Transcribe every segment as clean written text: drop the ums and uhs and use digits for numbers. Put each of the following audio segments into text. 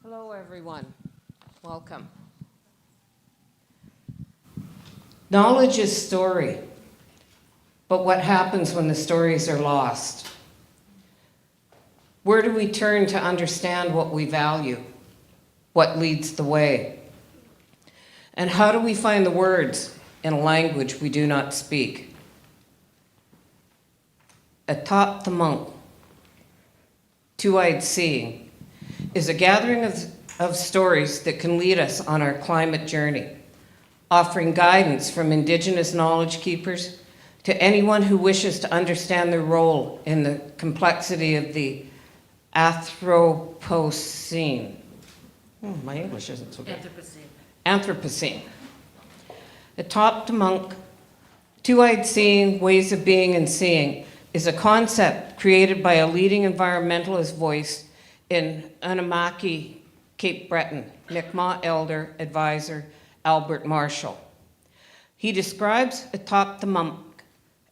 Hello, everyone. Welcome. Knowledge is story, but what happens when the stories are lost? Where do we turn to understand what we value? What leads the way? And how do we find the words in a language we do not speak? Etuaptmumk, two-eyed seeing, is a gathering of stories that can lead us on our climate journey, offering guidance from Indigenous knowledge keepers to anyone who wishes to understand their role in the complexity of the Anthropocene. My English isn't so good. Anthropocene. Etuaptmumk, two-eyed seeing, ways of being and seeing, is a concept created by a leading environmentalist voice in Anunnaki, Cape Breton, Mi'kmaq elder advisor Albert Marshall. He describes Etuaptmumk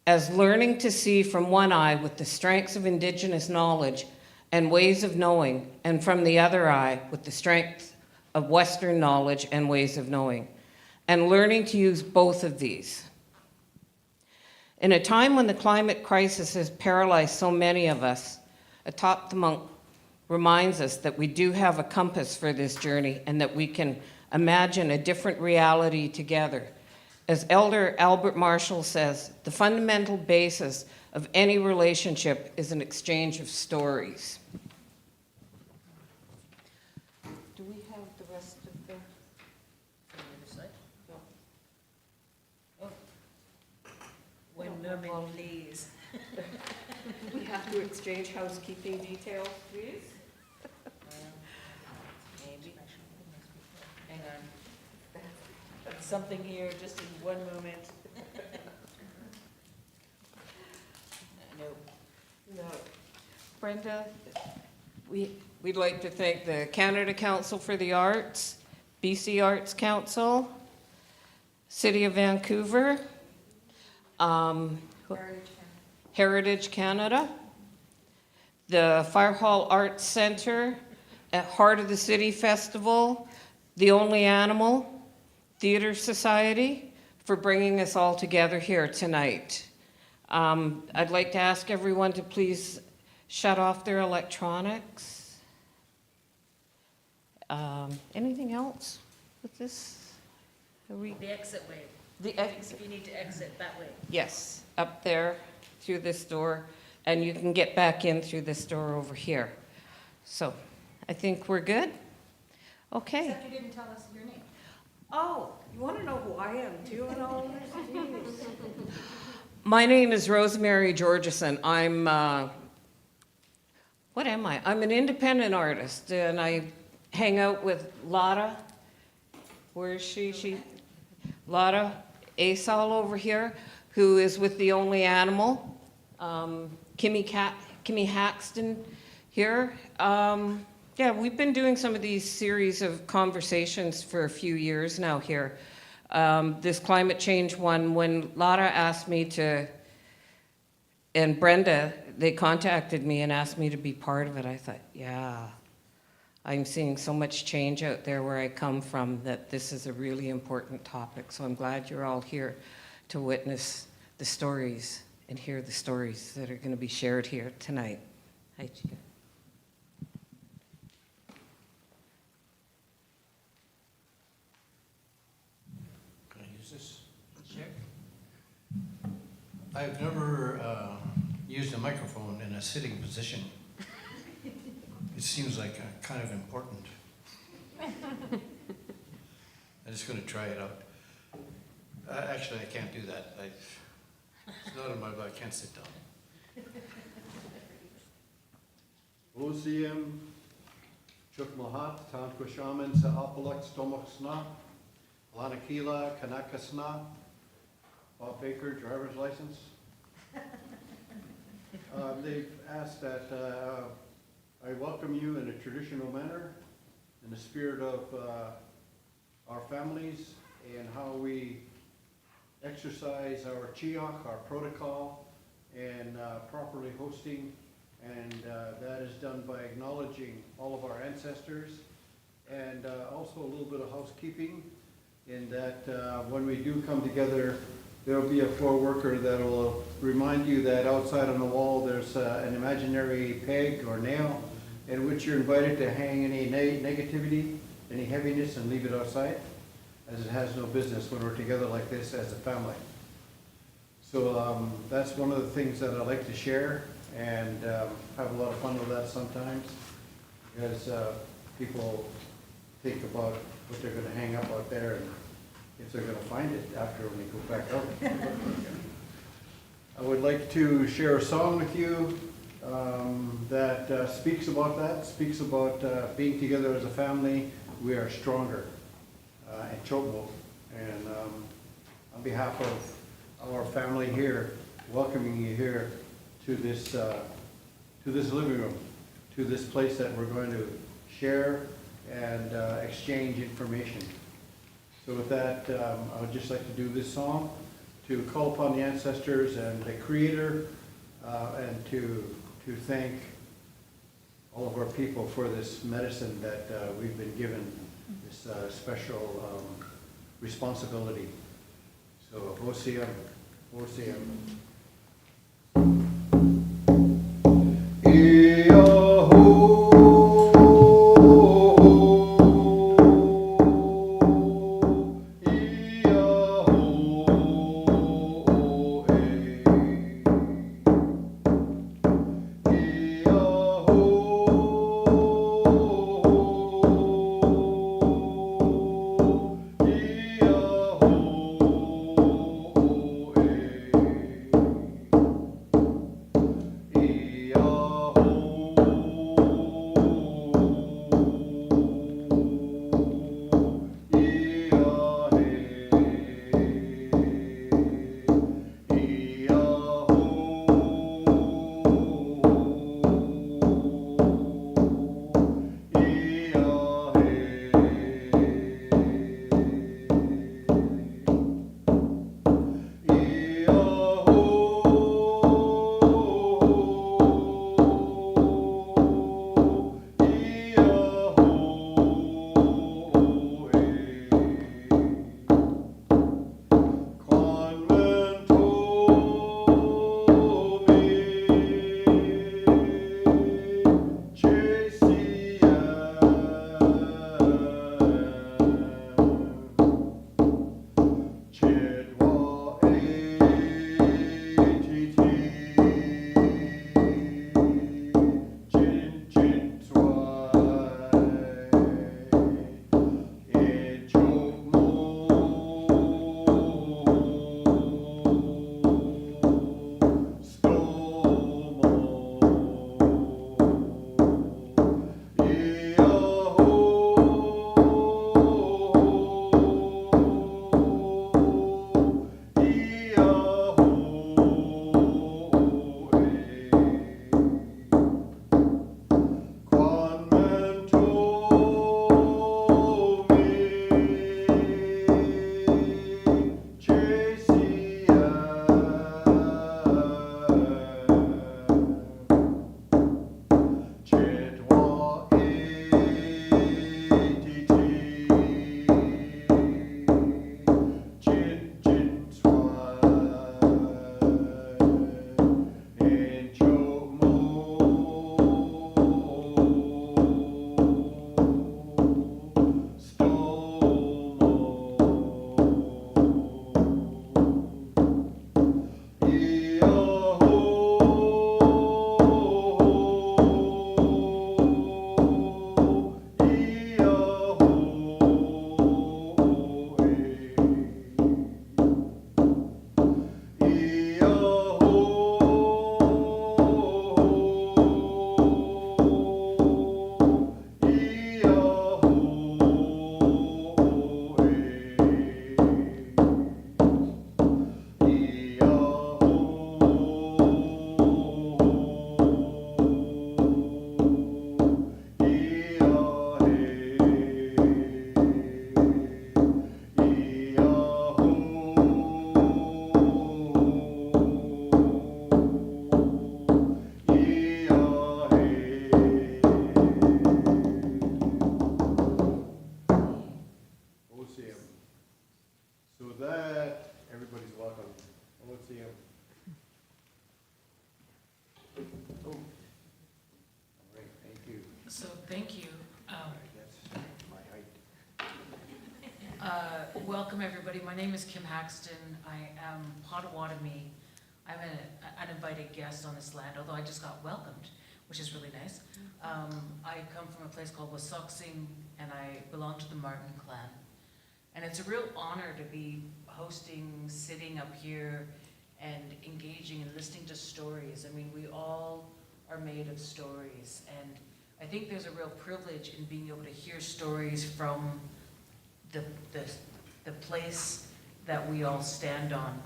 as learning to see from one eye with the strengths of Indigenous knowledge and ways of knowing, and from the other eye with the strength of Western knowledge and ways of knowing, and learning to use both of these. In a time when the climate crisis has paralyzed so many of us, Etuaptmumk reminds us that we do have a compass for this journey and that we can imagine a different reality together. As Elder Albert Marshall says, the fundamental basis of any relationship is an exchange of stories. Do we have the rest of the... No. Oh. One moment, please. We have to exchange housekeeping details, please. Maybe. Hang on. Something here, just in one moment. No. Brenda, we'd like to thank the Canada Council for the Arts, BC Arts Council, City of Vancouver, Heritage Canada, the Firehall Arts Centre, at Heart of the City Festival, The Only Animal, Theatre Society, for bringing us all together here tonight. I'd like to ask everyone to please shut off their electronics. Anything else with this? The exit way. The exit. If you need to exit that way. Yes, up there through this door, and you can get back in through this door over here. So I think we're good. Okay. Except you didn't tell us your name. Oh, you want to know who I am too and all this? My name is Rosemary Georgeson. I'm, what am I? I'm an independent artist, and I hang out with Lara. Where is she? Lara Aysal over here, who is with The Only Animal. Kim Haxton here. Yeah, we've been doing some of these series of conversations for a few years now here. This climate change one, when Lara asked me to, and Brenda, they contacted me and asked me to be part of it, I thought, yeah, I'm seeing so much change out there where I come from that this is a really important topic. So I'm glad you're all here to witness the stories and hear the stories that are going to be shared here tonight. Hi, Chica. I've never used a microphone in a sitting position. It seems like kind of important. I'm just going to try it out. Actually, I can't do that. It's not in my body. I can't sit down. Osium, Chukmahat, Tanquishaman, Sa'apalak, Stomaksna, Lanakila, Kanakasna, Bob Baker, driver's license. They've asked that I welcome you in a traditional manner, in the spirit of our families and how we exercise our chiach, our protocol, and properly hosting, and that is done by acknowledging all of our ancestors And also a little bit of housekeeping in that when we do come together, there'll be a floor worker that will remind you that outside on the wall, there's an imaginary peg or nail in which you're invited to hang any negativity, any heaviness, and leave it outside, as it has no business when we're together like this as a family. So that's one of the things that I like to share and have a lot of fun with that sometimes, because people think about what they're gonna hang up out there and if they're gonna find it after when they go back out. I would like to share a song with you that speaks about that, speaks about being together as a family. We are stronger in Etuaptmumk. And on behalf of our family here, welcoming you here to this living room, to this place that we're going to share and exchange information. So with that, I would just like to do this song to call upon the ancestors and the Creator, and to thank all of our people for this medicine that we've been given, this special responsibility. So, Hosiam, Hosiam. So thank you. That's my height. Welcome, everybody. My name is Kim Haxton. I am Potawatomi. I'm an uninvited guest on this land, although I just got welcomed, which is really nice. I come from a place called Wasauksing, and I belong to the Martin clan. And it's a real honor to be hosting, sitting up here, and engaging and listening to stories. I mean, we all are made of stories, and I think there's a real privilege in being able to hear stories from the place that we all stand on.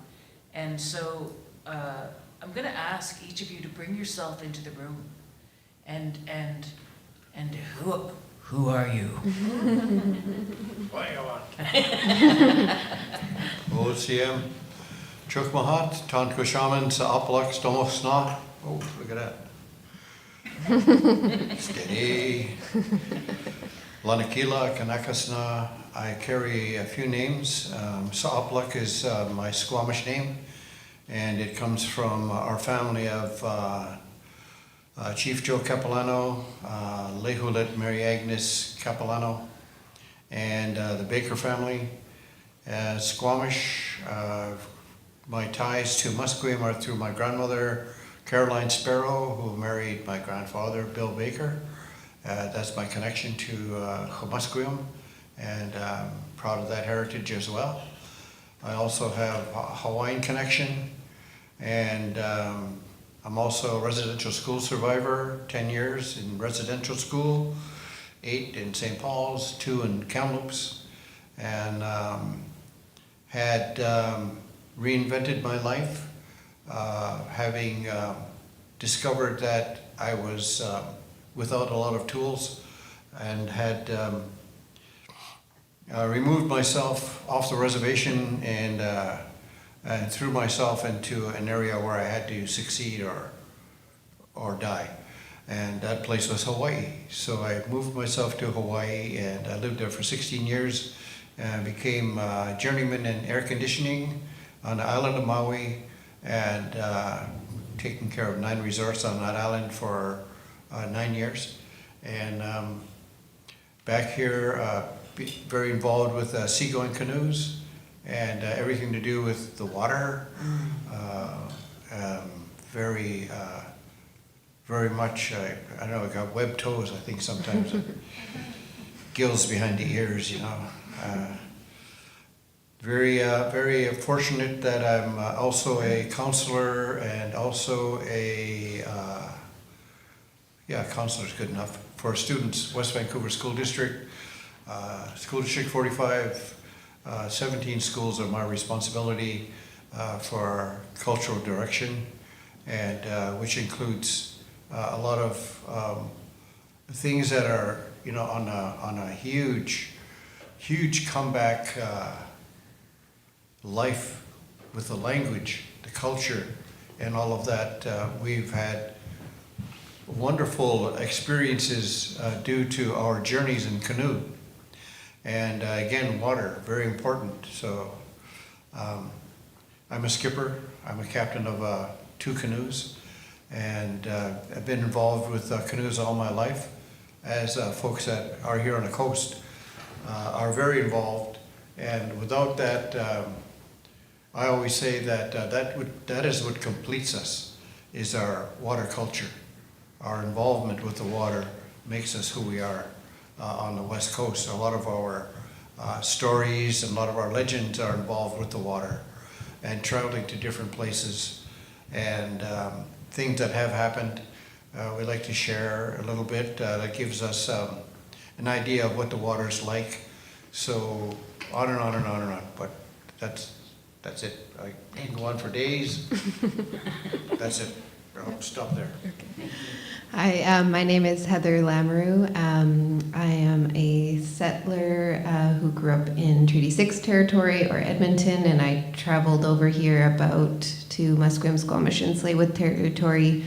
And so I'm going to ask each of you to bring yourself into the room. And who are you? What do you want? OCM, Chukmahat, Tonko Shaman, Saaplak, Stomosna. Oh, look at that. Steady. Lanakila, Kanakasna. I carry a few names. Saaplak is my Squamish name, and it comes from our family of Chief Joe Capilano, Lehulet Mary Agnes Capilano, and the Baker family. Squamish, my ties to Musqueam are through my grandmother, Caroline Sparrow, who married my grandfather, Bill Baker. That's my connection to Musqueam, and I'm proud of that heritage as well. I also have a Hawaiian connection, and I'm also a residential school survivor, 10 years in residential school, 8 in St. Paul's, 2 in Kamloops, and had reinvented my life, having discovered that I was without a lot of tools, and had removed myself off the reservation and threw myself into an area where I had to succeed or die. And that place was Hawaii. So I moved myself to Hawaii, and I lived there for 16 years and became a journeyman in air conditioning on the island of Maui, and taking care of 9 resorts on that island for 9 years. And back here, very involved with seagoing canoes and everything to do with the water. Very much, I don't know, I got webbed toes, I think sometimes. Gills behind the ears, you know. Very fortunate that I'm also a counselor and also a, counselor is good enough, for students, West Vancouver School District. School District 45, 17 schools are my responsibility for cultural direction, and which includes a lot of things that are, you know, on a huge comeback life with the language, the culture, and all of that. We've had wonderful experiences due to our journeys in canoe. And again, water, very important. So I'm a skipper. I'm a captain of 2 canoes. And I've been involved with canoes all my life, as folks that are here on the coast are very involved. And without that, I always say that that is what completes us, is our water culture. Our involvement with the water makes us who we are on the West Coast. A lot of our stories and a lot of our legends are involved with the water, and traveling to different places, and things that have happened. We like to share a little bit. That gives us an idea of what the water's like. So on and on and on and on. But that's it. I can go on for days. That's it. I'll stop there. Okay. Hi, my name is Heather Lamoureux. I am a settler who grew up in Treaty 6 territory, or Edmonton, and I traveled over here to Musqueam, Squamish, and Tsleil-Waututh territory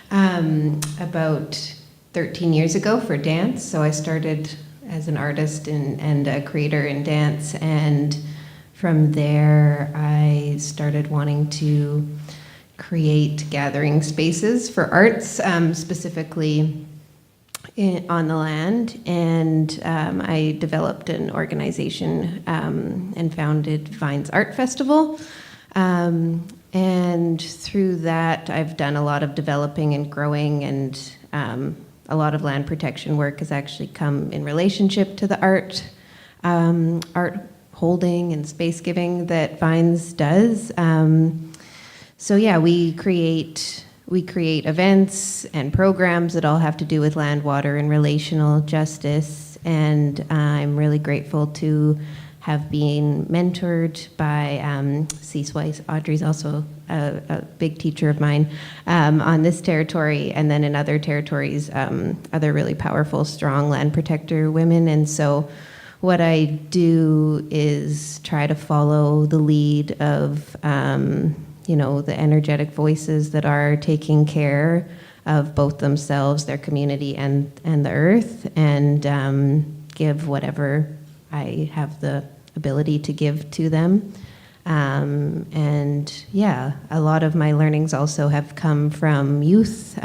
about 13 years ago for dance. So I started as an artist and a creator in dance, and from there I started wanting to create gathering spaces for arts, specifically on the land, and I developed an organization and founded Vines Art Festival. And through that, I've done a lot of developing and growing, and a lot of land protection work has actually come in relationship to the art holding and space giving that Vines does. So yeah, we create events and programs that all have to do with land, water, and relational justice. And I'm really grateful to have been mentored by C. Swice. Audrey's also a big teacher of mine on this territory, and then in other territories, other really powerful, strong land protector women. And so what I do is try to follow the lead of the energetic voices that are taking care of both themselves, their community, and the earth, and give whatever I have the ability to give to them. And yeah, a lot of my learnings also have come from youth.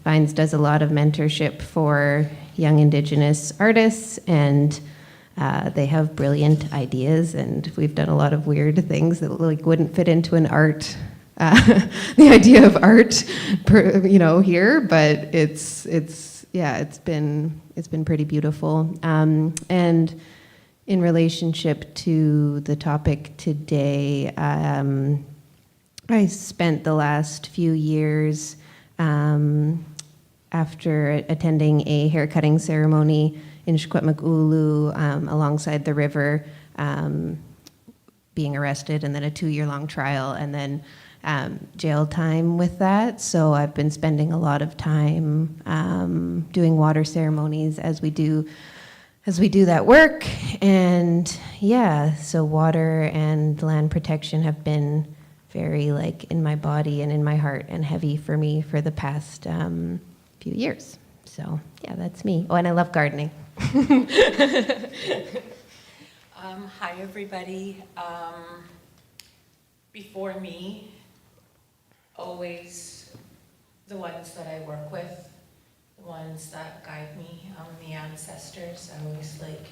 Vines does a lot of mentorship for young Indigenous artists, and they have brilliant ideas, and we've done a lot of weird things that wouldn't fit into an art, the idea of art, here. But it's been pretty beautiful. And in relationship to the topic today, I spent the last few years after attending a haircutting ceremony in Etuaptmumk alongside the river, being arrested, and then a 2-year-long trial, and then jail time with that. So I've been spending a lot of time doing water ceremonies as we do that work. And yeah, so water and land protection have been very in my body and in my heart and heavy for me for the past few years. So yeah, that's me. Oh, and I love gardening. Hi, everybody. Before me, always the ones that I work with, the ones that guide me, the ancestors. I always like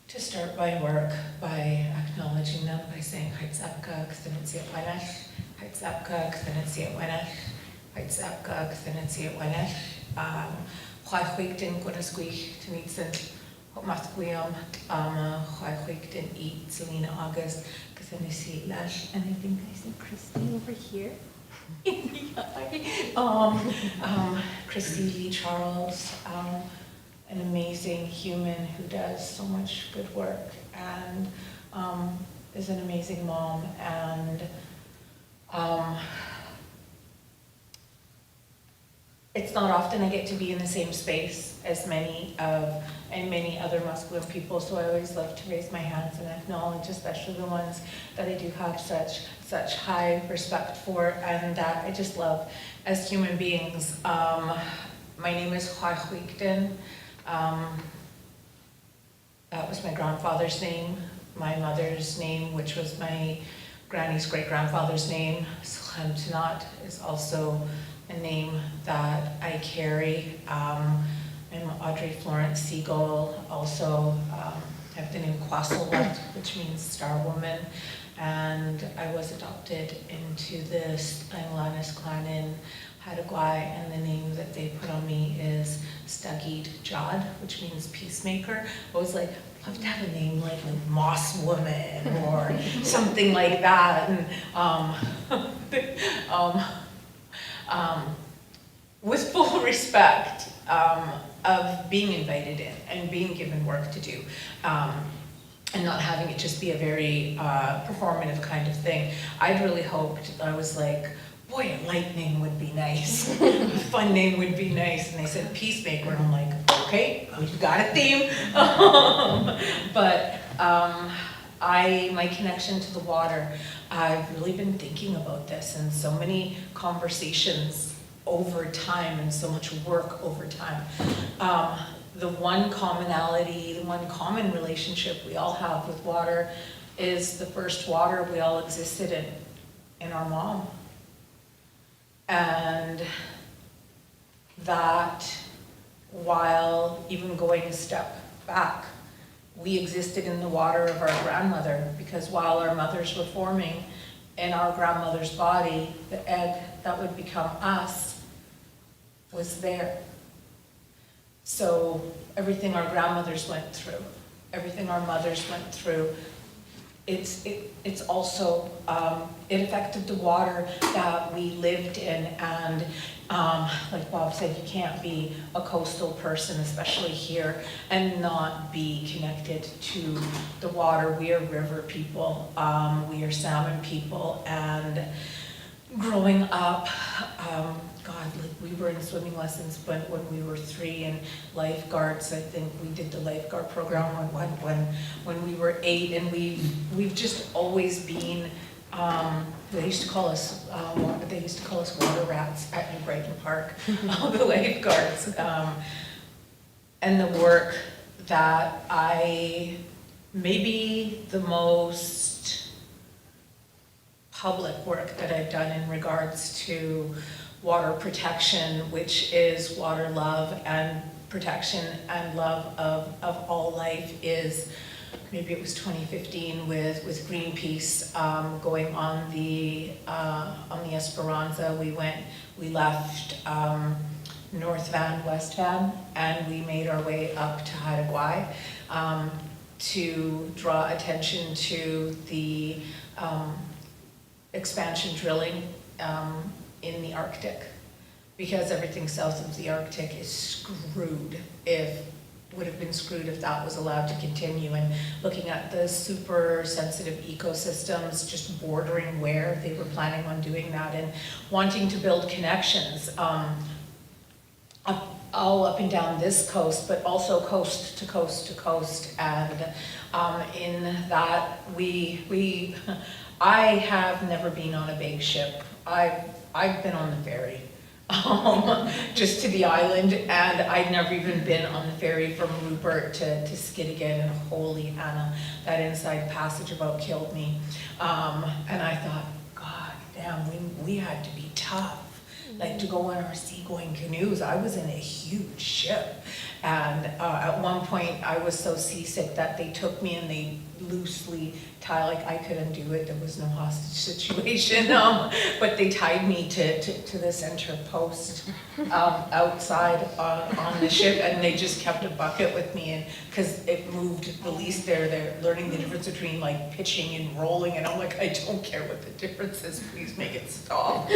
to start my work by acknowledging them, by saying Haitzapka, Kthenitziat Wanesh, Haitzapka, Kthenitziat Wanesh, Haitzapka, Kthenitziat Wanesh. Chwaithwigdin Gwynesgwych Tynitsin Hopmathgwyam Chwaithwigdin Eat Selena August Kthenisi Lash, and I think I see Christy over here. Christy Lee Charles, an amazing human who does so much good work and is an amazing mom, and it's not often I get to be in the same space as many other masculine people, so I always love to raise my hands and acknowledge, especially the ones that I do have such high respect for and that I just love as human beings. My name is Chwaithwigdin. That was my grandfather's name. My mother's name, which was my granny's great-grandfather's name, Slemtenat, is also a name that I carry. I'm Audrey Florence Siegel, also have the name Kwasalwat, which means Star Woman, and I was adopted into this Anglanis clan in Hattagwai, and the name that they put on me is Stagid Jad, which means peacemaker. I was like, I'd love to have a name like Moss Woman or something like that, and with full respect of being invited in and being given work to do, and not having it just be a very performative kind of thing. I'd really hoped, I was like, boy, a lightning would be nice, a fun name would be nice, and they said peacemaker, and I'm like, okay, we've got a theme. But my connection to the water, I've really been thinking about this, and so many conversations over time and so much work over time. The one commonality, the one common relationship we all have with water is the first water we all existed in our mom. And that while even going a step back, we existed in the water of our grandmother, because while our mothers were forming in our grandmother's body, the egg that would become us was there. So everything our grandmothers went through, everything our mothers went through, it's also, it affected the water that we lived in. And like Bob said, you can't be a coastal person, especially here, and not be connected to the water. We are river people, we are salmon people, and growing up, God, like we were in swimming lessons when we were 3, and lifeguards, I think we did the lifeguard program when we were 8, and we've just always been, they used to call us water rats at New Brighton Park, the lifeguards. And the work that maybe the most public work that I've done in regards to water protection, which is water love and protection and love of all life, is, maybe it was 2015 with Greenpeace, going on the Esperanza. We left North Van, West Van, and we made our way up to Haida Gwaii to draw attention to the expansion drilling in the Arctic, because everything south of the Arctic is screwed, would have been screwed if that was allowed to continue. And looking at the super sensitive ecosystems just bordering where they were planning on doing that, and wanting to build connections all up and down this coast, but also coast to coast to coast. And in that, I have never been on a big ship. I've been on the ferry, just to the island, and I'd never even been on the ferry from Rupert to Skidegate, and holy Hannah, that inside passage about killed me. And I thought, God damn, we had to be tough, like to go on our seagoing canoes. I was in a huge ship, and at one point I was so seasick that they took me and they loosely tied, like I could undo it, there was no hostage situation, but they tied me to the center post outside on the ship, and they just kept a bucket with me, and because it moved the least, they're learning the difference between like pitching and rolling, and I'm like, I don't care what the difference is, please make it stop.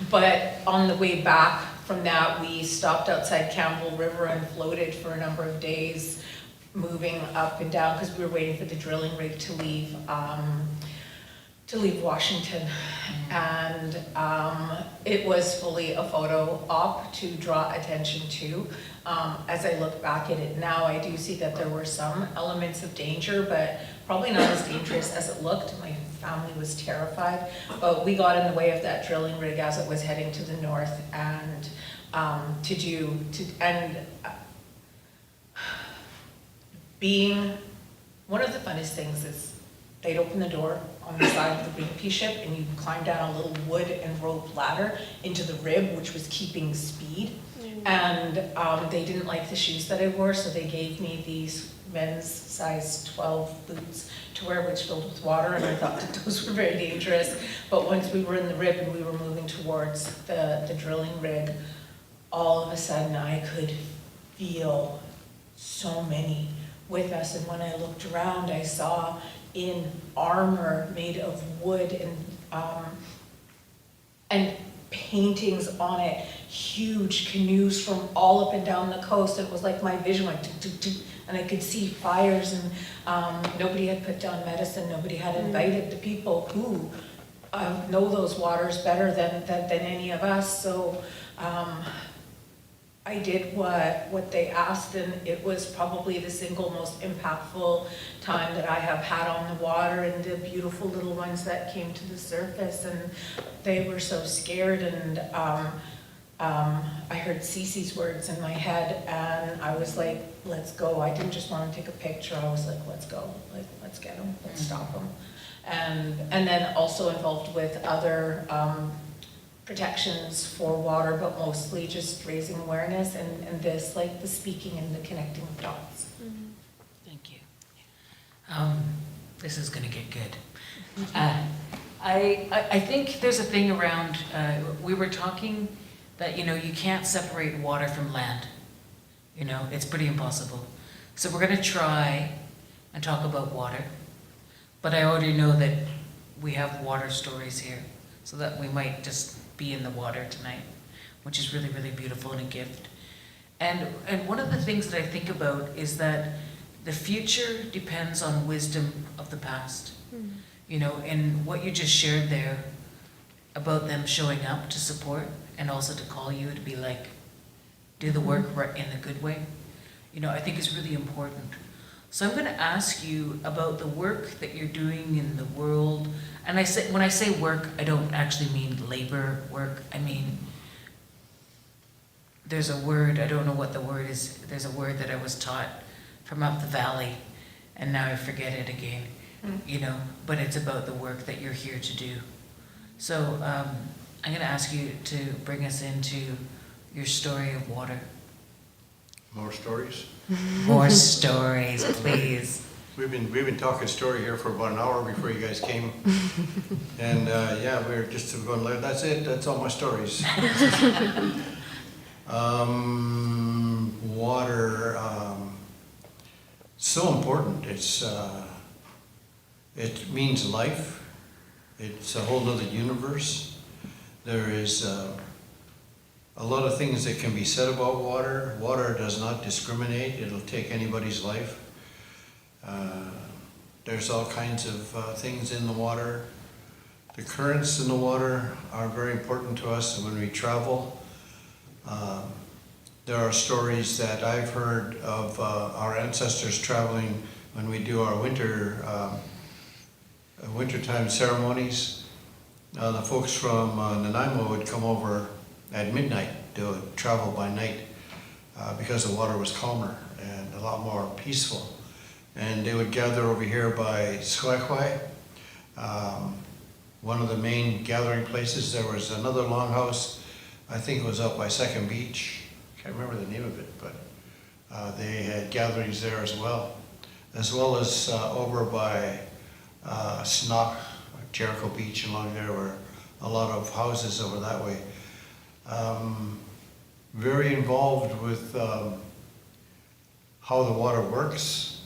But on the way back from that, we stopped outside Campbell River and floated for a number of days, moving up and down, because we were waiting for the drilling rig to leave Washington. And it was fully a photo op to draw attention to. As I look back at it now, I do see that there were some elements of danger, but probably not as dangerous as it looked. My family was terrified, but we got in the way of that drilling rig as it was heading to the north, and being, one of the funnest things is they'd open the door on the side of the Greenpeace ship, and you climb down a little wood and rope ladder into the rib, which was keeping speed. And they didn't like the shoes that I wore, so they gave me these men's size 12 boots to wear, which filled with water, and I thought that those were very dangerous. But once we were in the rib and we were moving towards the drilling rig, all of a sudden I could feel so many with us, and when I looked around, I saw in armor made of wood and paintings on it, huge canoes from all up and down the coast. It was like my vision went and I could see fires, and nobody had put down medicine, nobody had invited the people who know those waters better than any of us. So I did what they asked, and it was probably the single most impactful time that I have had on the water, and the beautiful little ones that came to the surface, and they were so scared. And I heard Cece's words in my head, and I was like, let's go. I didn't just want to take a picture, I was like, let's go, like, let's get them, let's stop them. And then also involved with other protections for water, but mostly just raising awareness and this, like the speaking and the connecting of dots. Thank you. This is gonna get good. I think there's a thing around, we were talking that, you know, you can't separate water from land. You know, it's pretty impossible. So we're gonna try and talk about water, but I already know that we have water stories here, so that we might just be in the water tonight, which is really, really beautiful and a gift. And one of the things that I think about is that the future depends on wisdom of the past. You know, and what you just shared there about them showing up to support and also to call you to be like, do the work right in the good way, you know, I think is really important. So I'm gonna ask you about the work that you're doing in the world. And when I say work, I don't actually mean labor work. I mean, there's a word, I don't know what the word is. There's a word that I was taught from up the valley, and now I forget it again. You know, but it's about the work that you're here to do. So I'm gonna ask you to bring us into your story of water. More stories? More stories, please. We've been talking story here for about an hour before you guys came. And yeah, we're just going, that's it, that's all my stories. Water, so important. It means life. It's a whole other universe. There is a lot of things that can be said about water. Water does not discriminate. It'll take anybody's life. There's all kinds of things in the water. The currents in the water are very important to us when we travel. There are stories that I've heard of our ancestors traveling when we do our wintertime ceremonies. The folks from Nanaimo would come over at midnight to travel by night because the water was calmer and a lot more peaceful. And they would gather over here by Squaquai, one of the main gathering places. There was another longhouse, I think it was up by Second Beach. Can't remember the name of it, but they had gatherings there as well as over by Snock, Jericho Beach along there were a lot of houses over that way. Very involved with how the water works,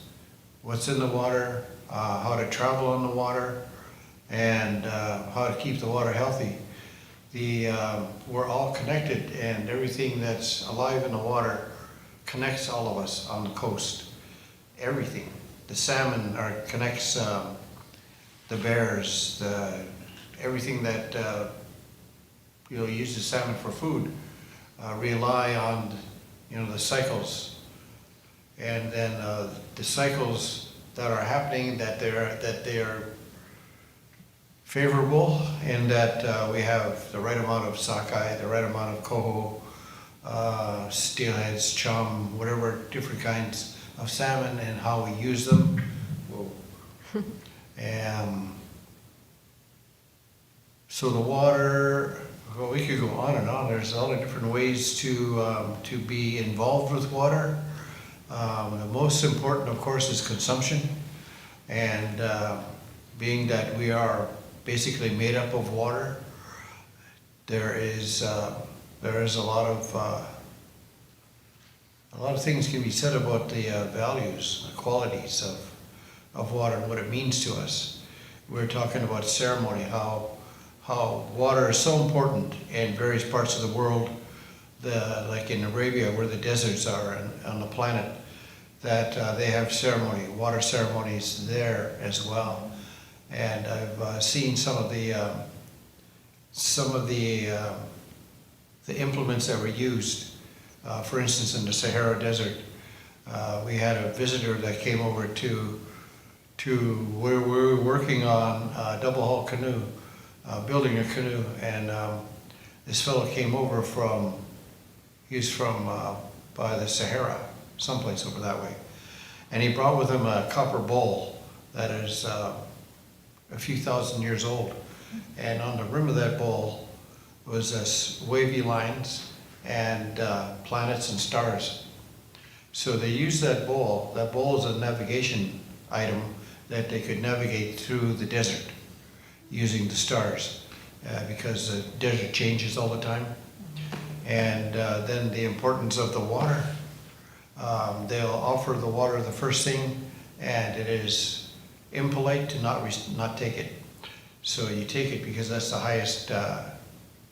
what's in the water, how to travel on the water, and how to keep the water healthy. We're all connected, and everything that's alive in the water connects all of us on the coast. Everything. The salmon connects the bears, everything that uses salmon for food, rely on the cycles, and then the cycles that are happening, that they are favorable, in that we have the right amount of sockeye, the right amount of coho, steelheads, chum, whatever different kinds of salmon, and how we use them. Whoa. So the water, well, we could go on and on. There's all the different ways to be involved with water. The most important, of course, is consumption, and being that we are basically made up of water, there is a lot of things can be said about the values, the qualities of water and what it means to us. We're talking about ceremony, how water is so important in various parts of the world, like in Arabia where the deserts are on the planet, that they have water ceremonies there as well. And I've seen some of the implements that were used. For instance, in the Sahara Desert, we had a visitor that came over to where we were working on a double hull canoe, building a canoe, and this fellow came over he's from by the Sahara, someplace over that way, and he brought with him a copper bowl that is a few thousand years old, and on the rim of that bowl was wavy lines and planets and stars. So they used that bowl. That bowl is a navigation item that they could navigate through the desert using the stars because the desert changes all the time. And then the importance of the water. They'll offer the water the first thing, and it is impolite to not take it. So you take it because that's the highest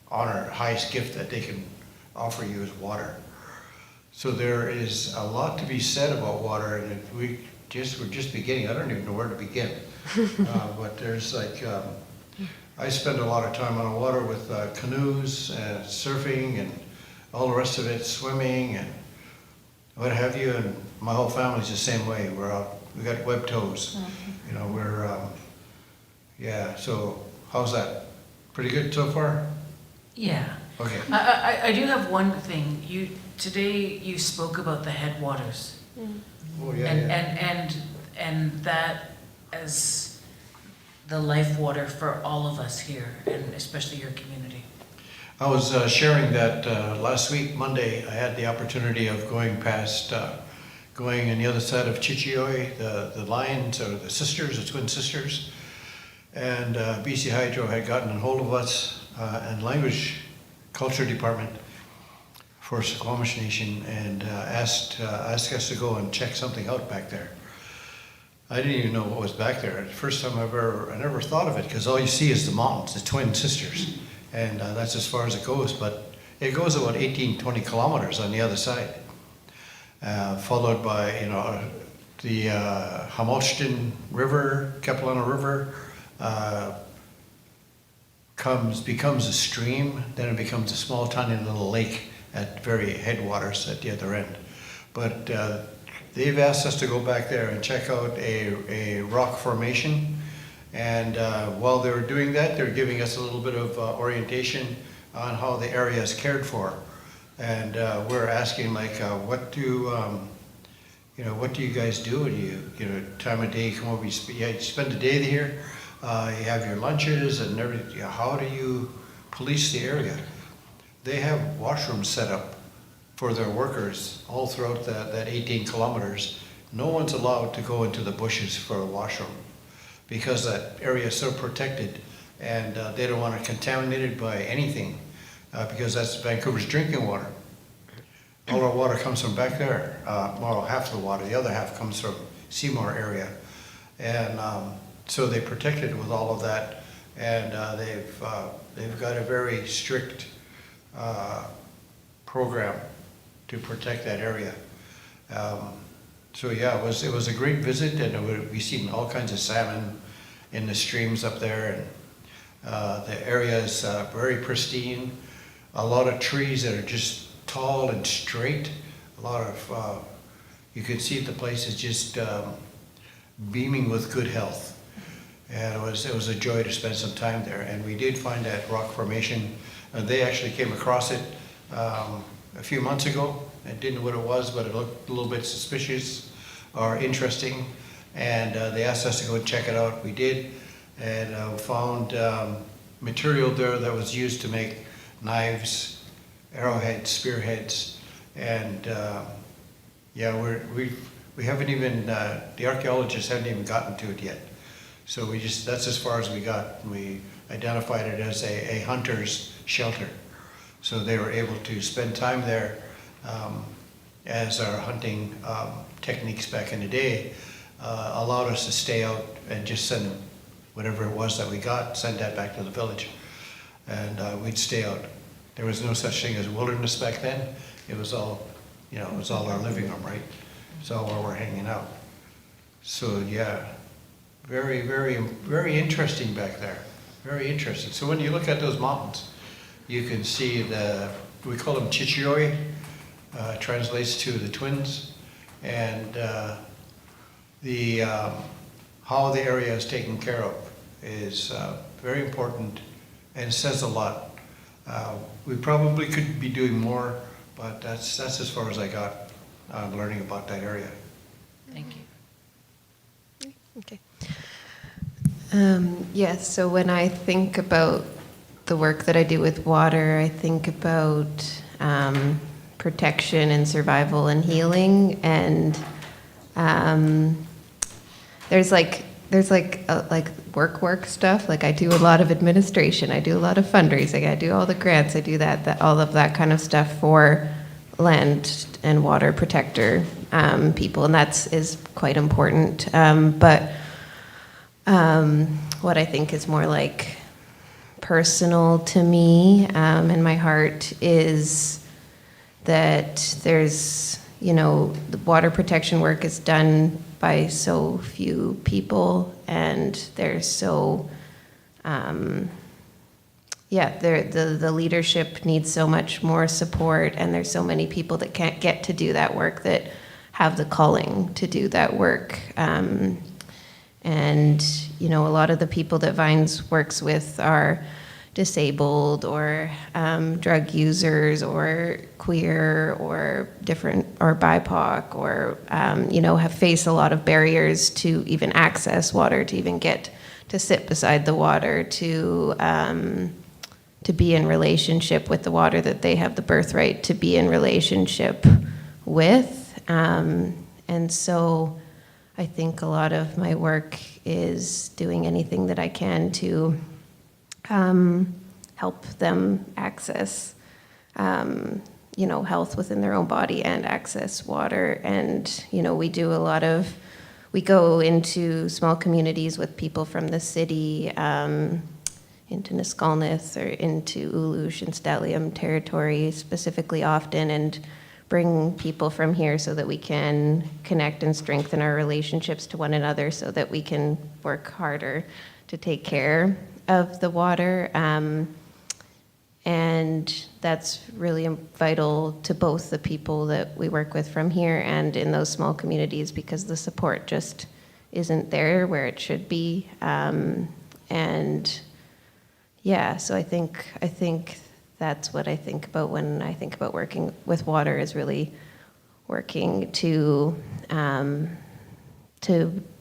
honor, highest gift that they can offer you is water. So there is a lot to be said about water, and we're just beginning. I don't even know where to begin. But there's like, I spend a lot of time on the water with canoes and surfing and all the rest of it, swimming and what have you, and my whole family's the same way. We're out, we got webbed toes. You know, we're, yeah, so how's that? Pretty good so far? Yeah. Okay. I do have one thing. Today you spoke about the headwaters. Oh, yeah, And that as the life water for all of us here, and especially your community. I was sharing that last week, Monday, I had the opportunity of going past, going on the other side of Chichioy, the Lions, or the sisters, the twin sisters. And BC Hydro had gotten a hold of us and Language Culture Department for Squamish Nation and asked us to go and check something out back there. I didn't even know what was back there. The first time I never thought of it, because all you see is the mountains, the twin sisters. And that's as far as it goes, but it goes about 18, 20 kilometers on the other side. Followed by, you know, the Hamilton River, Capilano River, becomes a stream, then it becomes a small tiny little lake at very headwaters at the other end. But they've asked us to go back there and check out a rock formation. And while they were doing that, they're giving us a little bit of orientation on how the area is cared for. And we're asking, like, what do you guys do? Do you know, time of day, come over, you spend the day here, you have your lunches and everything. How do you police the area? They have washrooms set up for their workers all throughout that 18 kilometers. No one's allowed to go into the bushes for a washroom because that area is so protected, and they don't want to contaminate it by anything because that's Vancouver's drinking water. All our water comes from back there. Well, half the water, the other half comes from Seymour area. And so they protected it with all of that, and they've got a very strict program to protect that area. So yeah, it was a great visit, and we've seen all kinds of salmon in the streams up there, and the area is very pristine. A lot of trees that are just tall and straight. A lot of, you can see the place is just beaming with good health. And it was a joy to spend some time there. And we did find that rock formation. They actually came across it a few months ago. I didn't know what it was, but it looked a little bit suspicious or interesting. And they asked us to go and check it out. We did, and found material there that was used to make knives, arrowheads, spearheads, and yeah, we haven't even the archaeologists haven't even gotten to it yet. So that's as far as we got. We identified it as a hunter's shelter. So they were able to spend time there as our hunting techniques back in the day allowed us to stay out and just send whatever it was that we got, send that back to the village. And we'd stay out. There was no such thing as wilderness back then. It was all, you know, it was all our living room, right? It's all where we're hanging out. So yeah, very, very, very interesting back there. Very interesting. So when you look at those mountains, you can see we call them Chichioy, translates to the twins, and how the area is taken care of is very important and says a lot. We probably could be doing more, but that's as far as I got learning about that area. Thank you. Okay. Yes, so when I think about the work that I do with water, I think about protection and survival and healing, and there's work stuff. Like I do a lot of administration, I do a lot of fundraising, I do all the grants, I do that all of that kind of stuff for land and water protector people, and is quite important. But what I think is more like personal to me in my heart is that there's, the water protection work is done by so few people, and there's so, the leadership needs so much more support, and there's so many people that can't get to do that work that have the calling to do that work. And, a lot of the people that Vines works with are disabled or drug users or queer or different or BIPOC or, have faced a lot of barriers to even access water, to even get to sit beside the water, to be in relationship with the water that they have the birthright to be in relationship with. And so I think a lot of my work is doing anything that I can to help them access, health within their own body and access water. And, we go into small communities with people from the city, into Niskalnith or into Ulush and Stalium territory specifically often, and bring people from here so that we can connect and strengthen our relationships to one another so that we can work harder to take care of the water. And that's really vital to both the people that we work with from here and in those small communities, because the support just isn't there where it should be. So I think that's what I think about when I think about working with water, is really working to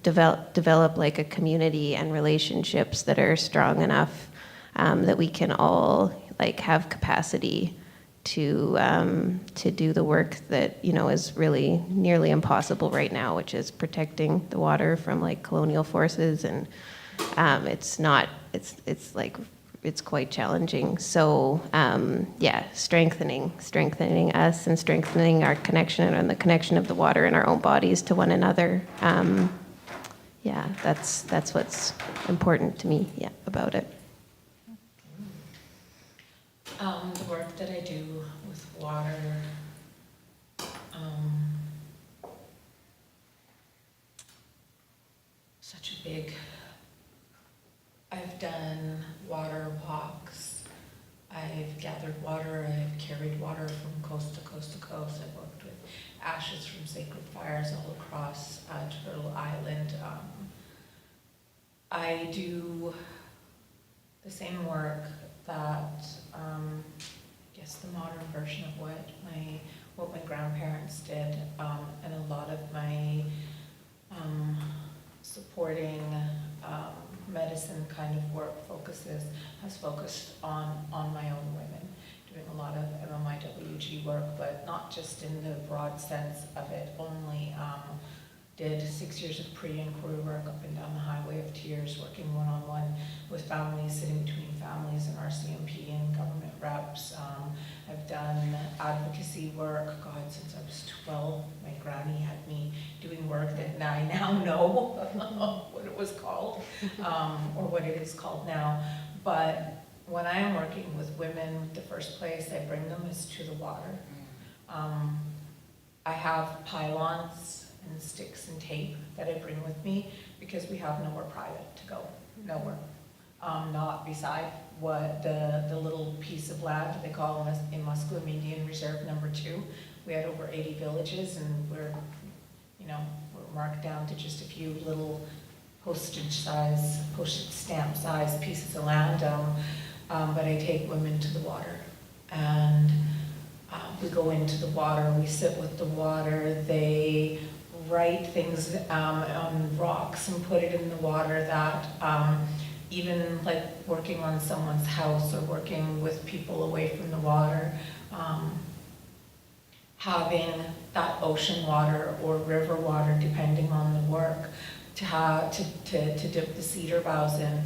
develop like a community and relationships that are strong enough that we can all like have capacity to do the work that is really nearly impossible right now, which is protecting the water from like colonial forces, and it's quite challenging. So strengthening us and strengthening our connection and the connection of the water in our own bodies to one another. That's what's important to me about it. The work that I do with water, I've done water walks, I've gathered water, I've carried water from coast to coast to coast, I've worked with ashes from sacred fires all across Turtle Island. I do the same work that, I guess the modern version of what my grandparents did, and a lot of my supporting medicine kind of work has focused on my own women, doing a lot of MMIWG work, but not just in the broad sense of it only. Did 6 years of pre-inquiry work up and down the highway of tears, working one-on-one with families, sitting between families and RCMP and government reps. I've done advocacy work, God, since I was 12. My granny had me doing work that I now know what it was called, or what it is called now. But when I am working with women, the first place I bring them is to the water. I have pylons and sticks and tape that I bring with me because we have nowhere private to go, nowhere. Not beside what the little piece of land they call in Musqueam Indian Reserve number 2. We had over 80 villages, and we're marked down to just a few little postage stamp size pieces of land. But I take women to the water, and we go into the water, we sit with the water, they write things on rocks and put it in the water that even like working on someone's house or working with people away from the water, having that ocean water or river water, depending on the work, to dip the cedar boughs in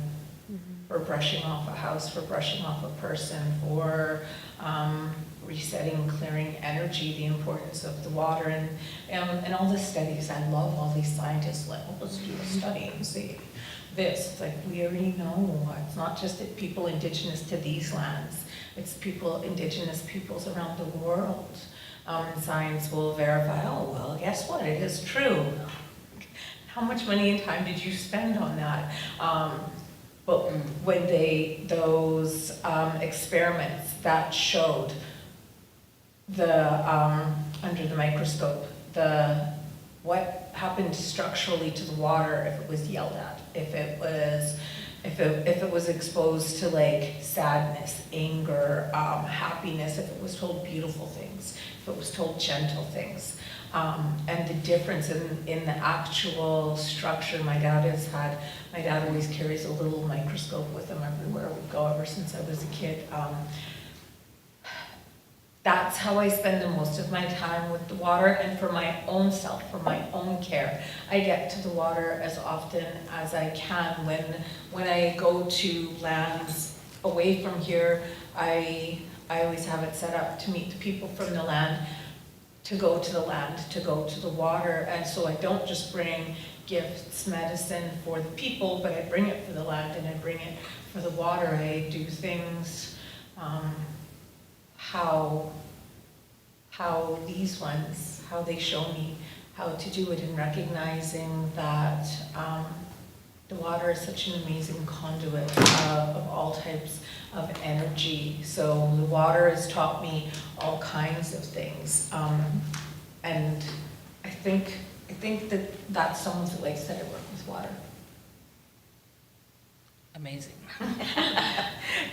for brushing off a house, for brushing off a person, for resetting, clearing energy, the importance of the water, and all the studies. I love all these scientists, like, well, let's do a study and see this. It's like, we already know. It's not just that people indigenous to these lands, it's people, indigenous peoples around the world. And science will verify, oh, well, guess what, it is true. How much money and time did you spend on that? But when those experiments that showed under the microscope, what happened structurally to the water if it was yelled at, if it was exposed to like sadness, anger, happiness, if it was told beautiful things, if it was told gentle things. And the difference in the actual structure. My dad always carries a little microscope with him everywhere we go ever since I was a kid. That's how I spend the most of my time with the water, and for my own self, for my own care. I get to the water as often as I can. When I go to lands away from here, I always have it set up to meet the people from the land, to go to the land, to go to the water. And so I don't just bring gifts, medicine for the people, but I bring it for the land and I bring it for the water. I do things how these ones, how they show me how to do it, and recognizing that the water is such an amazing conduit of all types of energy. So the water has taught me all kinds of things, and I think that's some of the ways that I work with water. Amazing.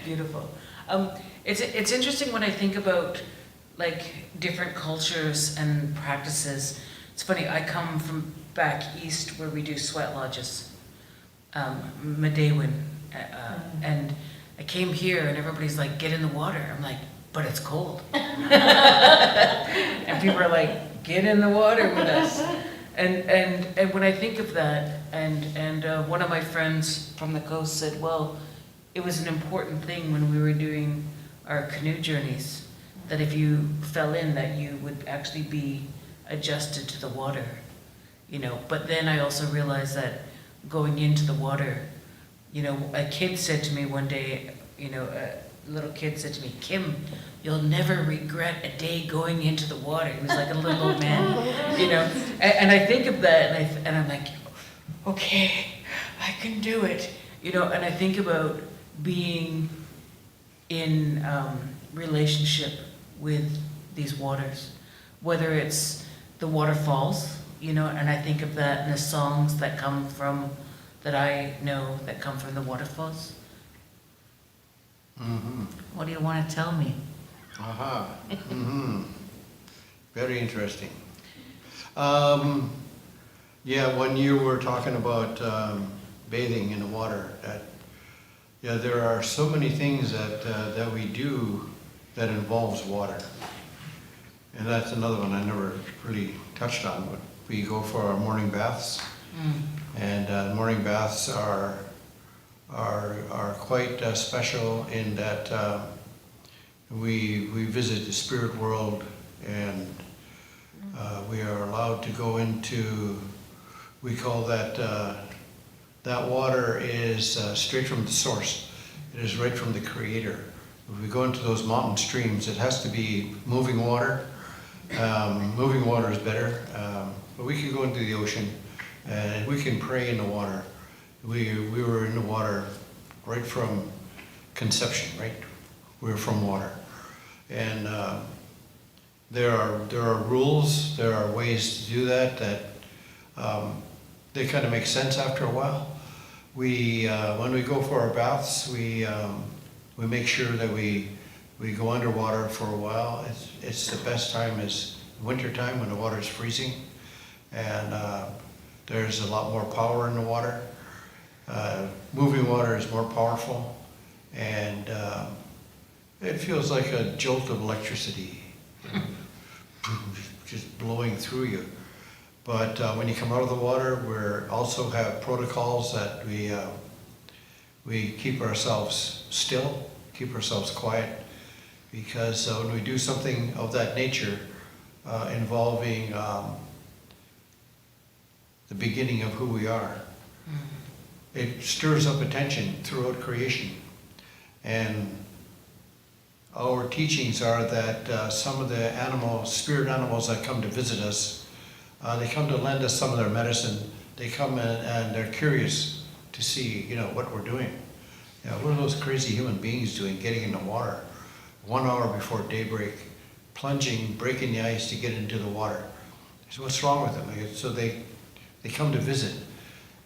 Beautiful. It's interesting when I think about like different cultures and practices. It's funny, I come from back east where we do sweat lodges, Medewin, and I came here and everybody's like, get in the water. I'm like, but it's cold. And people are like, get in the water with us. And when I think of that, and one of my friends from the coast said, well, it was an important thing when we were doing our canoe journeys, that if you fell in, that you would actually be adjusted to the water, you know. But then I also realized that going into the water, you know, a kid said to me one day, you know, a little kid said to me, Kim, you'll never regret a day going into the water. He was like a little old man, you know. And I think of that, and I'm like, okay, I can do it, you know. And I think about being in relationship with these waters, whether it's the waterfalls, you know, and I think of that in the songs that come from, that I know that come from the waterfalls. Mm-hmm. What do you want to tell me? Aha. Mm-hmm. Very interesting. Yeah, when you were talking about bathing in the water, yeah, there are so many things that we do that involves water. And that's another one I never really touched on, but we go for our morning baths. And morning baths are quite special in that we visit the spirit world, and we are allowed to go into, we call that water is straight from the source. It is right from the Creator. If we go into those mountain streams, it has to be moving water. Moving water is better, but we can go into the ocean and we can pray in the water. We were in the water right from conception, right? We were from water. And there are rules, there are ways to do that they kind of make sense after a while. When we go for our baths, we make sure that we go underwater for a while. It's the best time is winter time when the water is freezing, and there's a lot more power in the water. Moving water is more powerful, and it feels like a jolt of electricity, just blowing through you. But when you come out of the water, we also have protocols that we keep ourselves still, keep ourselves quiet, because when we do something of that nature involving the beginning of who we are, it stirs up attention throughout creation. And our teachings are that some of the animals, spirit animals that come to visit us, they come to lend us some of their medicine. They come and they're curious to see, what we're doing. What are those crazy human beings doing, getting in the water 1 hour before daybreak, plunging, breaking the ice to get into the water? So what's wrong with them? So they come to visit,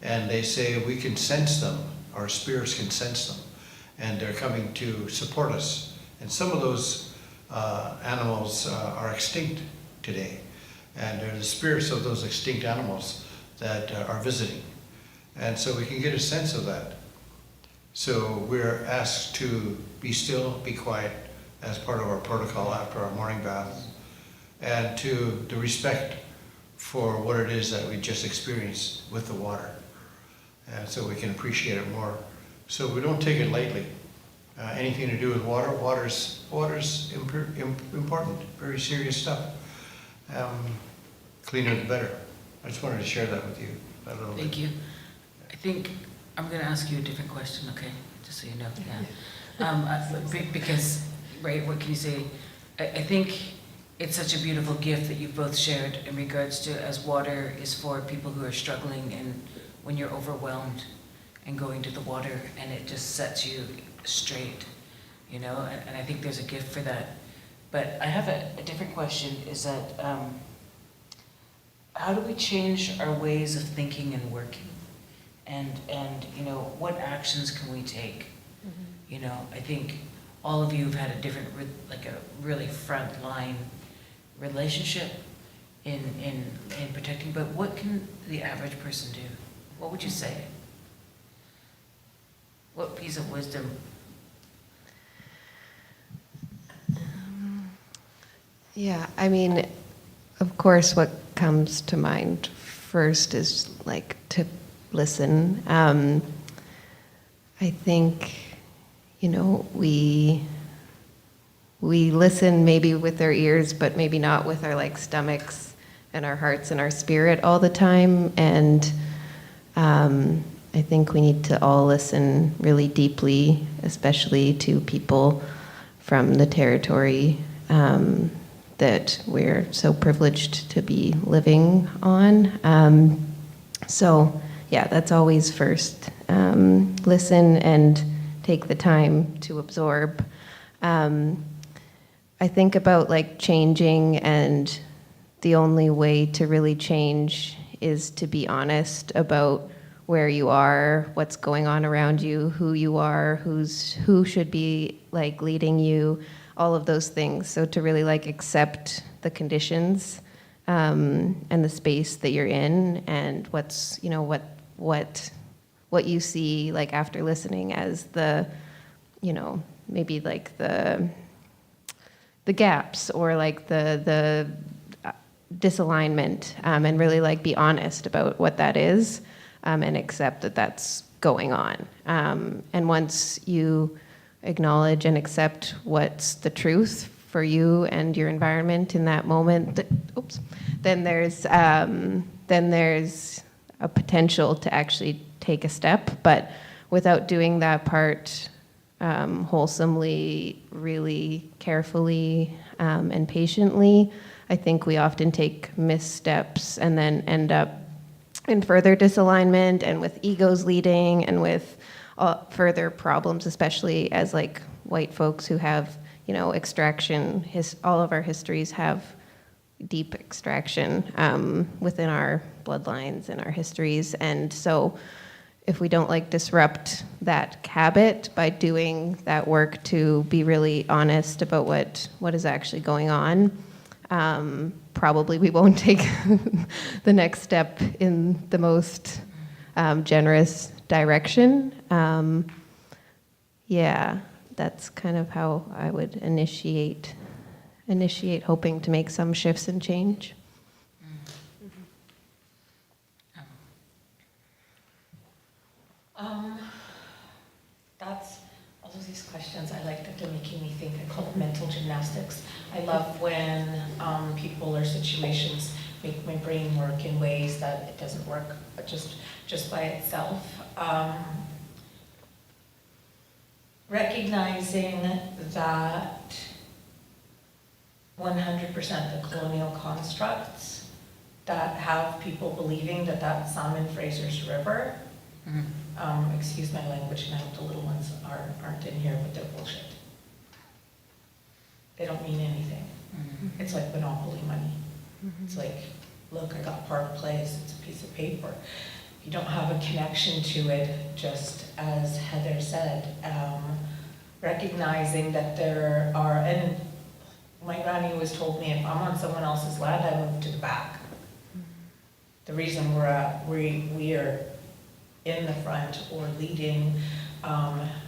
and they say we can sense them, our spirits can sense them, and they're coming to support us. And some of those animals are extinct today, and they're the spirits of those extinct animals that are visiting. And so we can get a sense of that. So we're asked to be still, be quiet, as part of our protocol after our morning bath, and to the respect for what it is that we just experienced with the water. And so we can appreciate it more. So we don't take it lightly. Anything to do with water, water's important, very serious stuff. Cleaner the better. I just wanted to share that with you a little bit. Thank you. I think I'm going to ask you a different question, okay? Just so you know. Yeah. Because, right, what can you say? I think it's such a beautiful gift that you've both shared in regards to, as water is for people who are struggling, and when you're overwhelmed and going to the water, and it just sets you straight, and I think there's a gift for that. But I have a different question, is that how do we change our ways of thinking and working? And what actions can we take? Mm-hmm. I think all of you have had a different, like a really front line relationship in protecting, but what can the average person do? What would you say? What piece of wisdom? Yeah, I mean, of course, what comes to mind first is like to listen. I think, we listen maybe with our ears, but maybe not with our stomachs and our hearts and our spirit all the time. And I think we need to all listen really deeply, especially to people from the territory that we're so privileged to be living on. So yeah, that's always first. Listen and take the time to absorb. I think about changing, and the only way to really change is to be honest about where you are, what's going on around you, who you are, who should be leading you, all of those things. So to really accept the conditions and the space that you're in, and what's what you see after listening as the maybe the gaps or the disalignment, and really be honest about what that is, and accept that that's going on. And once you acknowledge and accept what's the truth for you and your environment in that moment, then there's a potential to actually take a step. But without doing that part wholesomely, really carefully, and patiently, I think we often take missteps and then end up in further disalignment and with egos leading and with further problems, especially as white folks who have extraction. All of our histories have deep extraction within our bloodlines and our histories. And so if we don't disrupt that habit by doing that work to be really honest about what is actually going on, probably we won't take the next step in the most generous direction. Yeah, that's kind of how I would initiate hoping to make some shifts and change. That's all of these questions. I like that they're making me think. I call it mental gymnastics. I love when people or situations make my brain work in ways that it doesn't work just by itself. Recognizing that 100% the colonial constructs that have people believing that that's Salmon Fraser's River. Excuse my language, and I hope the little ones aren't in here, but they're bullshit. They don't mean anything. It's like monopoly money. It's like, look, I got Park Place, it's a piece of paper. You don't have a connection to it, just as Heather said, recognizing that there are, and my granny always told me, if I'm on someone else's land, I move to the back. The reason we are in the front or leading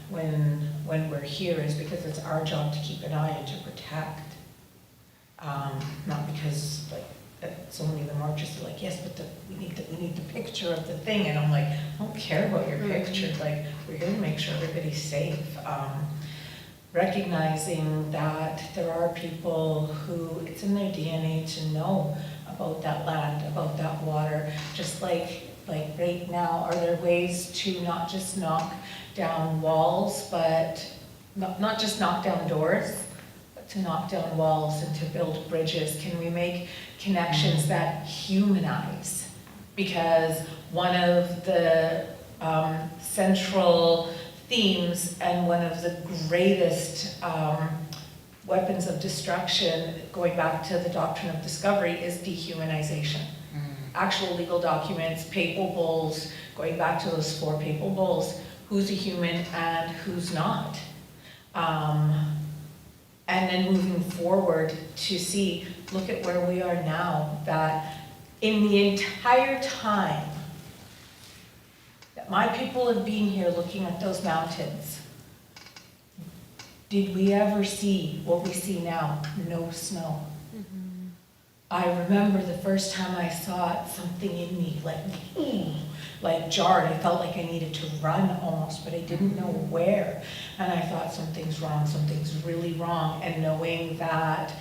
when we're here is because it's our job to keep an eye and to protect. Not because like so many of the marchers are like, yes, but we need the picture of the thing, and I'm like, I don't care about your picture. Like, we're here to make sure everybody's safe. Recognizing that there are people who it's in their DNA to know about that land, about that water, just like right now, are there ways to not just knock down walls, but not just knock down doors, but to knock down walls and to build bridges? Can we make connections that humanize? Because one of the central themes and one of the greatest weapons of destruction, going back to the doctrine of discovery, is dehumanization. Actual legal documents, papal bulls, going back to those 4 papal bulls, who's a human and who's not. And then moving forward to see, look at where we are now, that in the entire time that my people have been here looking at those mountains, did we ever see what we see now? No snow. I remember the first time I saw it, something in me like jarred. I felt like I needed to run almost, but I didn't know where. And I thought, something's wrong, something's really wrong. And knowing that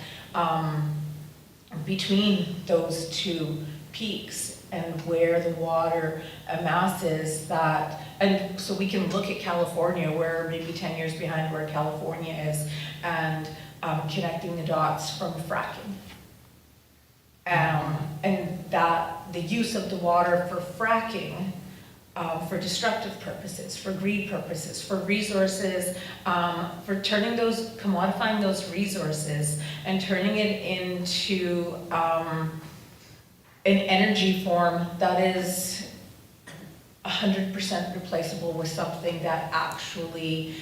between those 2 peaks and where the water amasses, that, and so we can look at California, we're maybe 10 years behind where California is, and connecting the dots from fracking. And that the use of the water for fracking, for destructive purposes, for greed purposes, for resources, for turning those, commodifying those resources and turning it into an energy form that is 100% replaceable with something that actually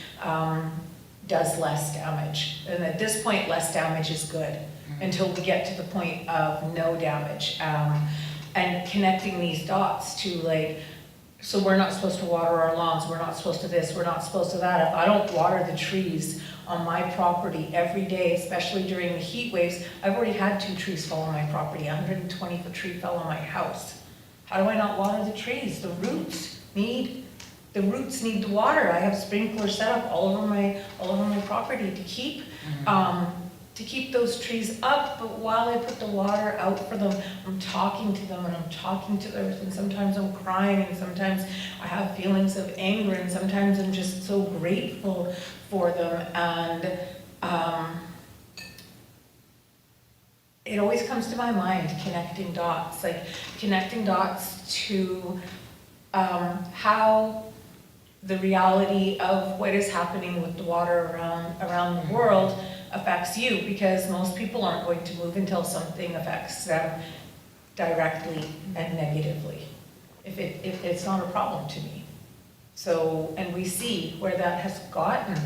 does less damage. And at this point, less damage is good, until we get to the point of no damage. And connecting these dots to, like, so we're not supposed to water our lawns, we're not supposed to this, we're not supposed to that. If I don't water the trees on my property every day, especially during the heat waves, I've already had 2 trees fall on my property, 120-foot tree fell on my house. How do I not water the trees? The roots need the water. I have sprinklers set up all over my property to keep those trees up. But while I put the water out for them, I'm talking to them and I'm talking to the earth, and sometimes I'm crying, and sometimes I have feelings of anger, and sometimes I'm just so grateful for them. And it always comes to my mind, connecting dots to how the reality of what is happening with the water around the world affects you, because most people aren't going to move until something affects them directly and negatively. If it's not a problem to me. So, and we see where that has gotten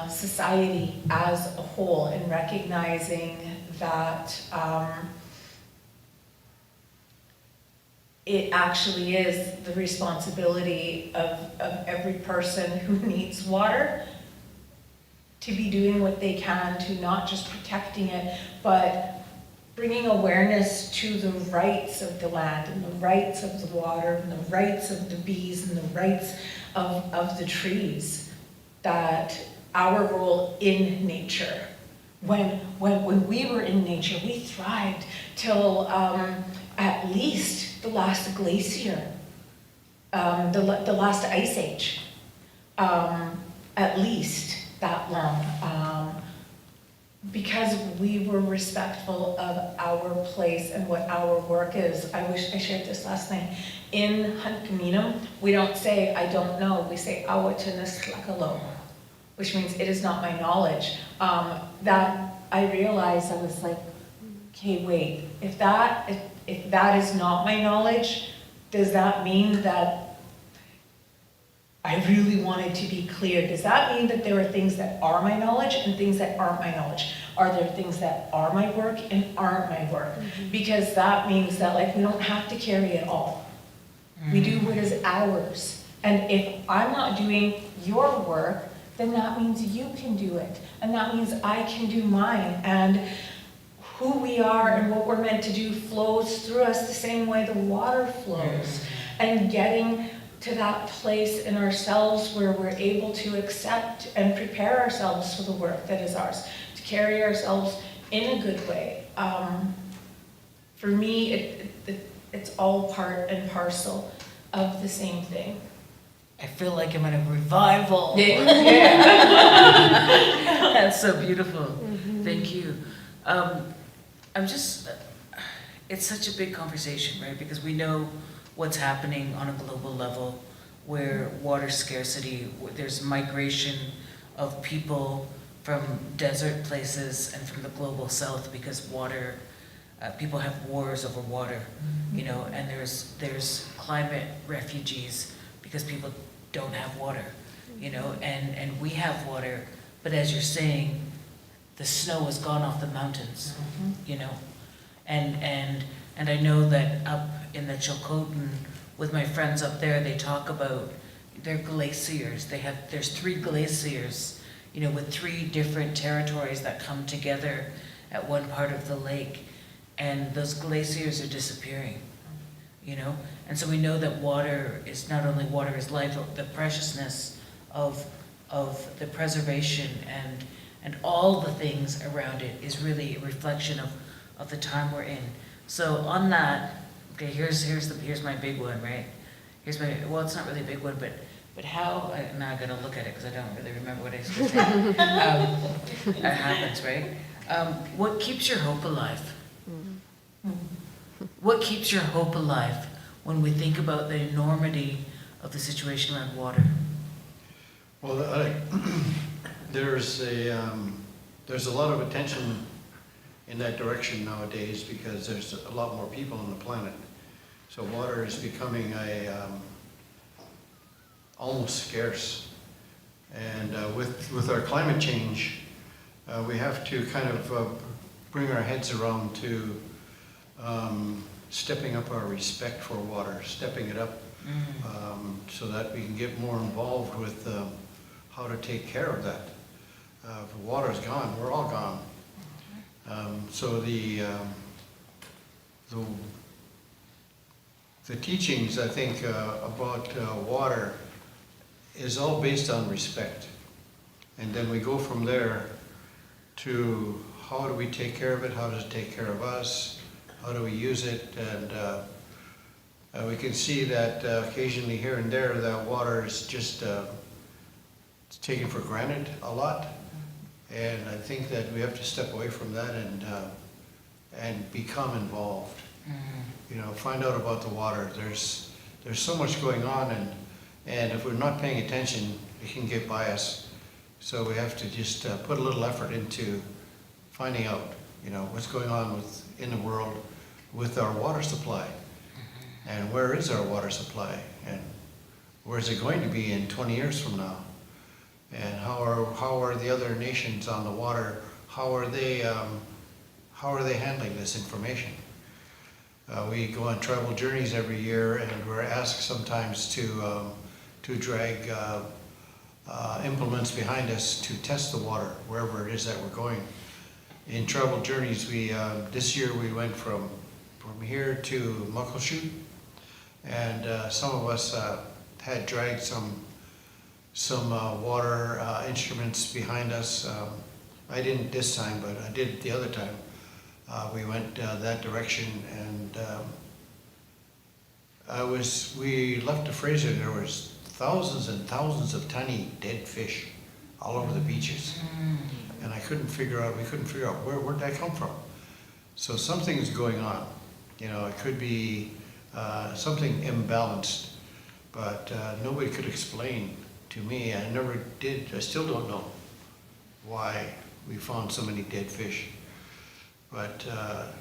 society as a whole, and recognizing that it actually is the responsibility of every person who needs water to be doing what they can to not just protecting it, but bringing awareness to the rights of the land and the rights of the water and the rights of the bees and the rights of the trees, that our role in nature. When we were in nature, we thrived till at least the last glacier, the last ice age, at least that long, because we were respectful of our place and what our work is. I wish I shared this last night. In Hunkaminam, we don't say, I don't know, we say, awatinistlakalo, which means it is not my knowledge. That I realized, I was like, okay, wait, if that is not my knowledge, does that mean that I really wanted to be clear? Does that mean that there are things that are my knowledge and things that aren't my knowledge? Are there things that are my work and aren't my work? Because that means that, like, we don't have to carry it all. We do what is ours. And if I'm not doing your work, then that means you can do it. And that means I can do mine. And who we are and what we're meant to do flows through us the same way the water flows. And getting to that place in ourselves where we're able to accept and prepare ourselves for the work that is ours, to carry ourselves in a good way. For me, it's all part and parcel of the same thing. I feel like I'm in a revival. Yeah. That's so beautiful. Thank you. It's such a big conversation, right? Because we know what's happening on a global level, where water scarcity, there's migration of people from desert places and from the global south because water, people have wars over water, you know, and there's climate refugees because people don't have water, you know, and we have water, but as you're saying, the snow has gone off the mountains, you know, and I know that up in the Chilcotin, with my friends up there, they talk about their glaciers. There's 3 glaciers, you know, with 3 different territories that come together at one part of the lake, and those glaciers are disappearing, you know? And so we know that water is not only water is life, but the preciousness of the preservation and all the things around it is really a reflection of the time we're in. So on that, okay, here's my big one, right? Well, it's not really a big one, but how, now I'm gonna look at it because I don't really remember what I was gonna say. That happens, right? What keeps your hope alive? What keeps your hope alive when we think about the enormity of the situation around water? Well, there's a lot of attention in that direction nowadays because there's a lot more people on the planet. So water is becoming almost scarce. And with our climate change, we have to kind of bring our heads around to stepping up our respect for water, stepping it up so that we can get more involved with how to take care of that. If water's gone, we're all gone. So the teachings, I think, about water is all based on respect. And then we go from there to how do we take care of it, how does it take care of us, how do we use it, and we can see that occasionally here and there that water is just it's taken for granted a lot. And I think that we have to step away from that and become involved. You know, find out about the water. There's so much going on, and if we're not paying attention, it can get by us. So we have to just put a little effort into finding out, you know, what's going on in the world with our water supply, and where is our water supply, and where is it going to be in 20 years from now, and how are the other nations on the water? How are they handling this information? We go on travel journeys every year, and we're asked sometimes to drag implements behind us to test the water wherever it is that we're going. In travel journeys, this year we went from here to Muckleshoot, and some of us had dragged some water instruments behind us. I didn't this time, but I did the other time. We went that direction, and we left the Fraser, and there was thousands and thousands of tiny dead fish all over the beaches. And we couldn't figure out where'd that come from. So something's going on. It could be something imbalanced, but nobody could explain to me. I never did. I still don't know why we found so many dead fish. But it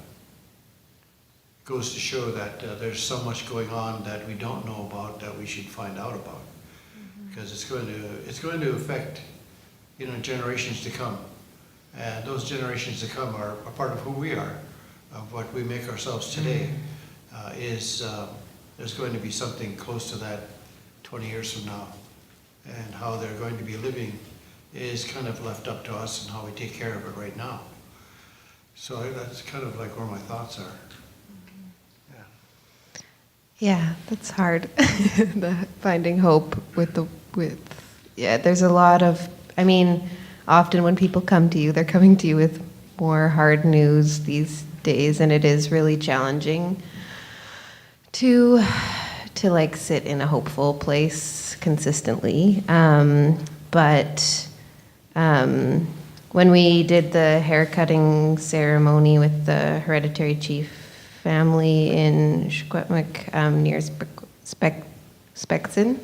goes to show that there's so much going on that we don't know about that we should find out about, because it's going to affect generations to come, and those generations to come are a part of who we are, of what we make ourselves today. There's going to be something close to that 20 years from now, and how they're going to be living is kind of left up to us and how we take care of it right now. So that's kind of like where my thoughts are. Yeah, that's hard. Finding hope there's a lot of, often when people come to you, they're coming to you with more hard news these days, and it is really challenging to like sit in a hopeful place consistently. But when we did the haircutting ceremony with the hereditary chief family in Etuaptmumk near Spexin,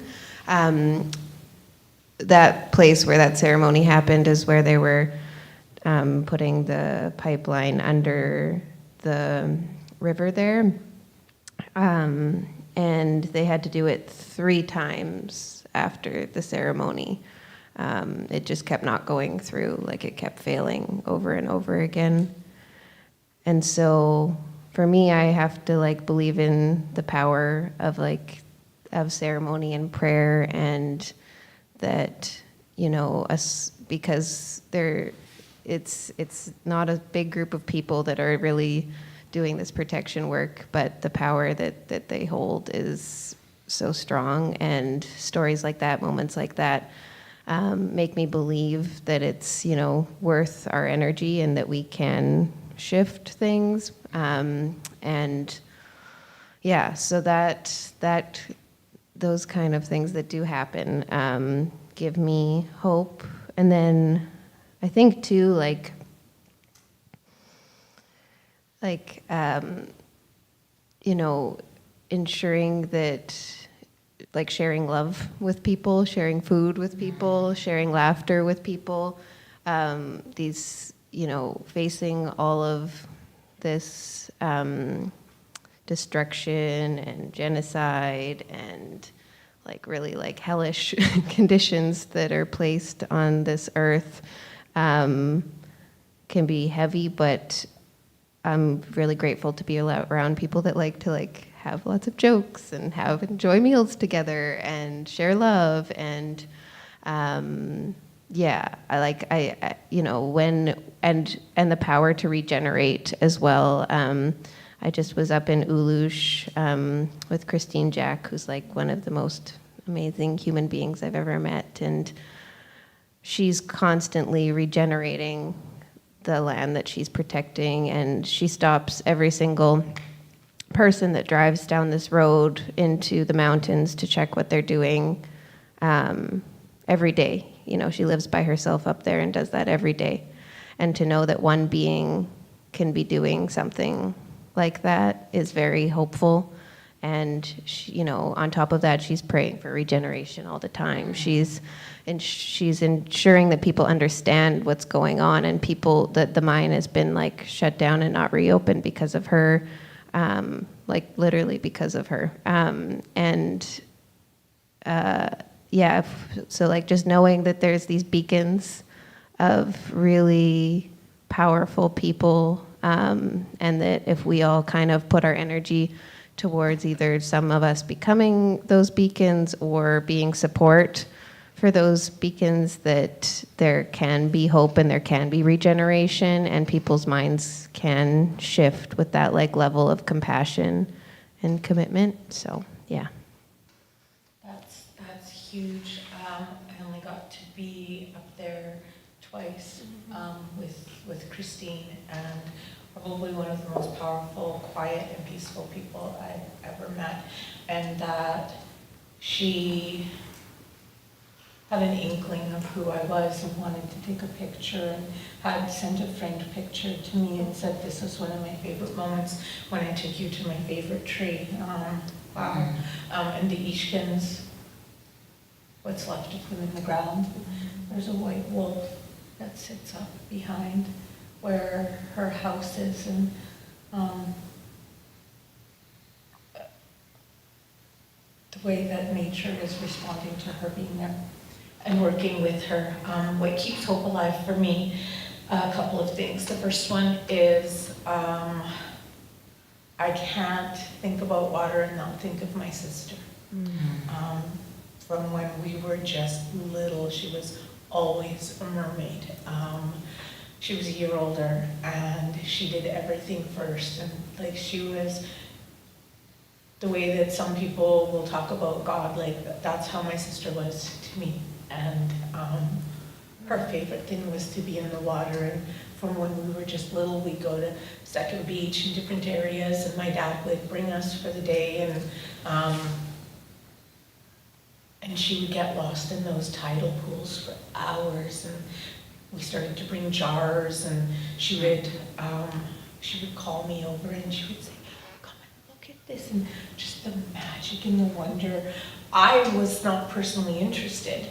that place where that ceremony happened is where they were putting the pipeline under the river there. And they had to do it 3 times after the ceremony. It just kept not going through, like it kept failing over and over again. And so for me, I have to believe in the power of ceremony and prayer, and that, us, because it's not a big group of people that are really doing this protection work, but the power that they hold is so strong, and stories like that, moments like that, make me believe that it's, worth our energy and that we can shift things. And yeah, so that those kind of things that do happen give me hope. And then I think too, ensuring that, sharing love with people, sharing food with people, sharing laughter with people, facing all of this destruction and genocide and really hellish conditions that are placed on this earth can be heavy, but I'm really grateful to be around people that like to have lots of jokes and enjoy meals together and share love, and the power to regenerate as well. I just was up in Ulush with Christine Jack, who's one of the most amazing human beings I've ever met, and she's constantly regenerating the land that she's protecting, and she stops every single person that drives down this road into the mountains to check what they're doing every day. She lives by herself up there and does that every day. And to know that one being can be doing something like that is very hopeful. And she, on top of that, she's praying for regeneration all the time. She's ensuring that people understand what's going on, and people that the mine has been shut down and not reopened because of her, literally because of her. So just knowing that there's these beacons of really powerful people and that if we all kind of put our energy towards either some of us becoming those beacons or being support for those beacons, that there can be hope and there can be regeneration, and people's minds can shift with that like level of compassion and commitment. So yeah. That's huge. I only got to be up there twice with Christine, and probably one of the most powerful, quiet, and peaceful people I've ever met. And that she had an inkling of who I was and wanted to take a picture, and had sent a friend picture to me and said, this is one of my favorite moments when I took you to my favorite tree. Wow. And the Ishkins, what's left of them in the ground, there's a white wolf that sits up behind where her house is, and the way that nature is responding to her being there and working with her. What keeps hope alive for me, a couple of things. The first one is I can't think about water and not think of my sister. From when we were just little, she was always a mermaid. She was a year older, and she did everything first. And like, she was the way that some people will talk about God, like that's how my sister was to me. And her favorite thing was to be in the water. And from when we were just little, we'd go to Second Beach in different areas, and my dad would bring us for the day, and she would get lost in those tidal pools for hours. And we started to bring jars, and she would call me over, and she would say, come and look at this, and just the magic and the wonder. I was not personally interested.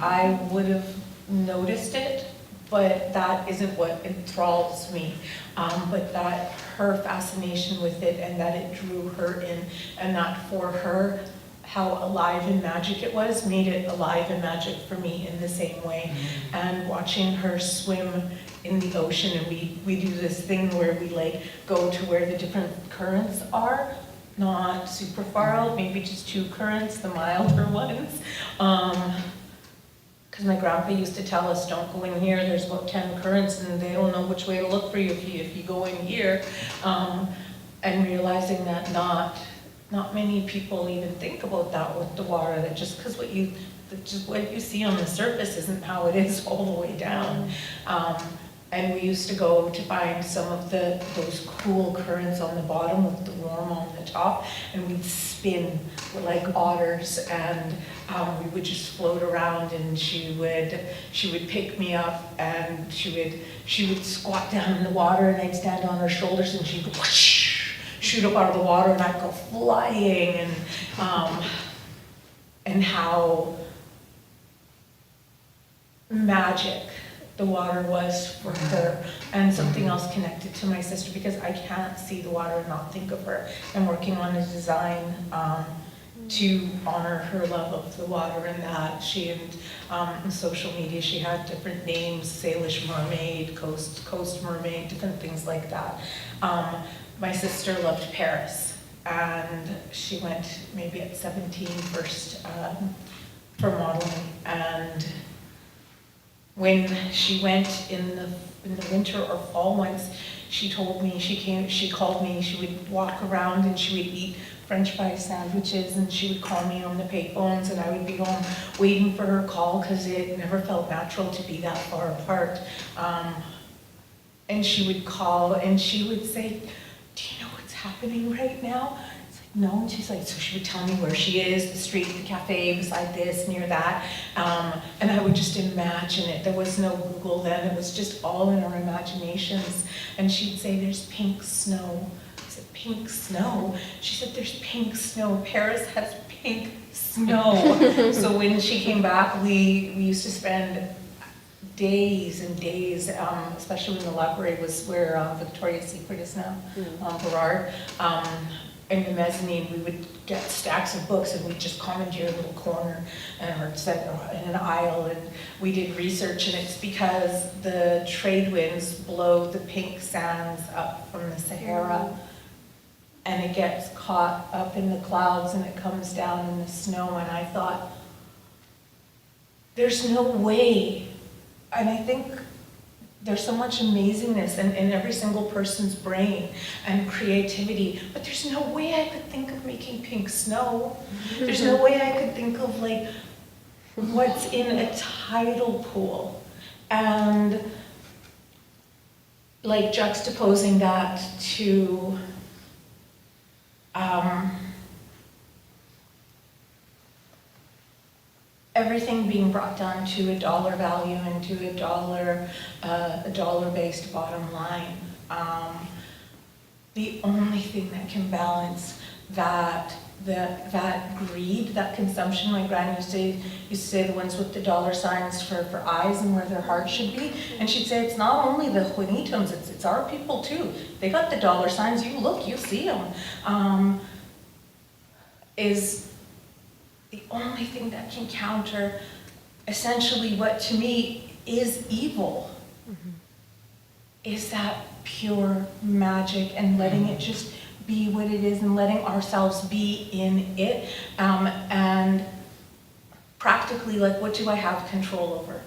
I would have noticed it, but that isn't what enthralls me. But that her fascination with it, and that it drew her in, and that for her, how alive and magic it was, made it alive and magic for me in the same way. And watching her swim in the ocean, and we do this thing where we like go to where the different currents are, not super far out, maybe just 2 currents, the milder ones. Because my grandpa used to tell us, don't go in here, there's about 10 currents, and they don't know which way to look for you if you go in here. And realizing that not many people even think about that with the water, that just because what you see on the surface isn't how it is all the way down. And we used to go to find some of those cool currents on the bottom with the warm on the top, and we'd spin like otters, and we would just float around, and she would pick me up, and she would squat down in the water, and I'd stand on her shoulders, and she'd whoosh, shoot up out of the water, and I'd go flying, and how magic the water was for her. And something else connected to my sister, because I can't see the water and not think of her. I'm working on a design to honor her love of the water, and that she, on social media, she had different names, Salish Mermaid, Coast Mermaid, different things like that. My sister loved Paris, and she went maybe at 17 first for modeling. And when she went in the winter or fall once, she told me, she called me, she would walk around and she would eat French fry sandwiches, and she would call me on the payphones, and I would be home waiting for her call, because it never felt natural to be that far apart. And she would call, and she would say, do you know what's happening right now? It's like, no. And she's like, so she would tell me where she is, the street, the cafe, beside this, near that. And I would just imagine it. There was no Google then. It was just all in our imaginations. And she'd say, there's pink snow. I said, pink snow? She said, there's pink snow. Paris has pink snow. So when she came back, we used to spend days and days, especially when the library was where Victoria's Secret is now, Burrard. in the mezzanine, we would get stacks of books and we'd just commandeer a little corner or set in an aisle, and we did research, and it's because the trade winds blow the pink sands up from the Sahara, and it gets caught up in the clouds and it comes down in the snow. And I thought, there's no way, and I think there's so much amazingness in every single person's brain and creativity, but there's no way I could think of making pink snow. There's no way I could think of like what's in a tidal pool, and like juxtaposing that to everything being brought down to a dollar value and to a dollar-based bottom line. The only thing that can balance that greed, that consumption, my granny used to say the ones with the dollar signs for eyes and where their heart should be, and she'd say it's not only the Juanitums, it's our people too. They got the dollar signs, you look, you see them. Is the only thing that can counter essentially what to me is evil. Is that pure magic and letting it just be what it is and letting ourselves be in it. And practically, like, what do I have control over?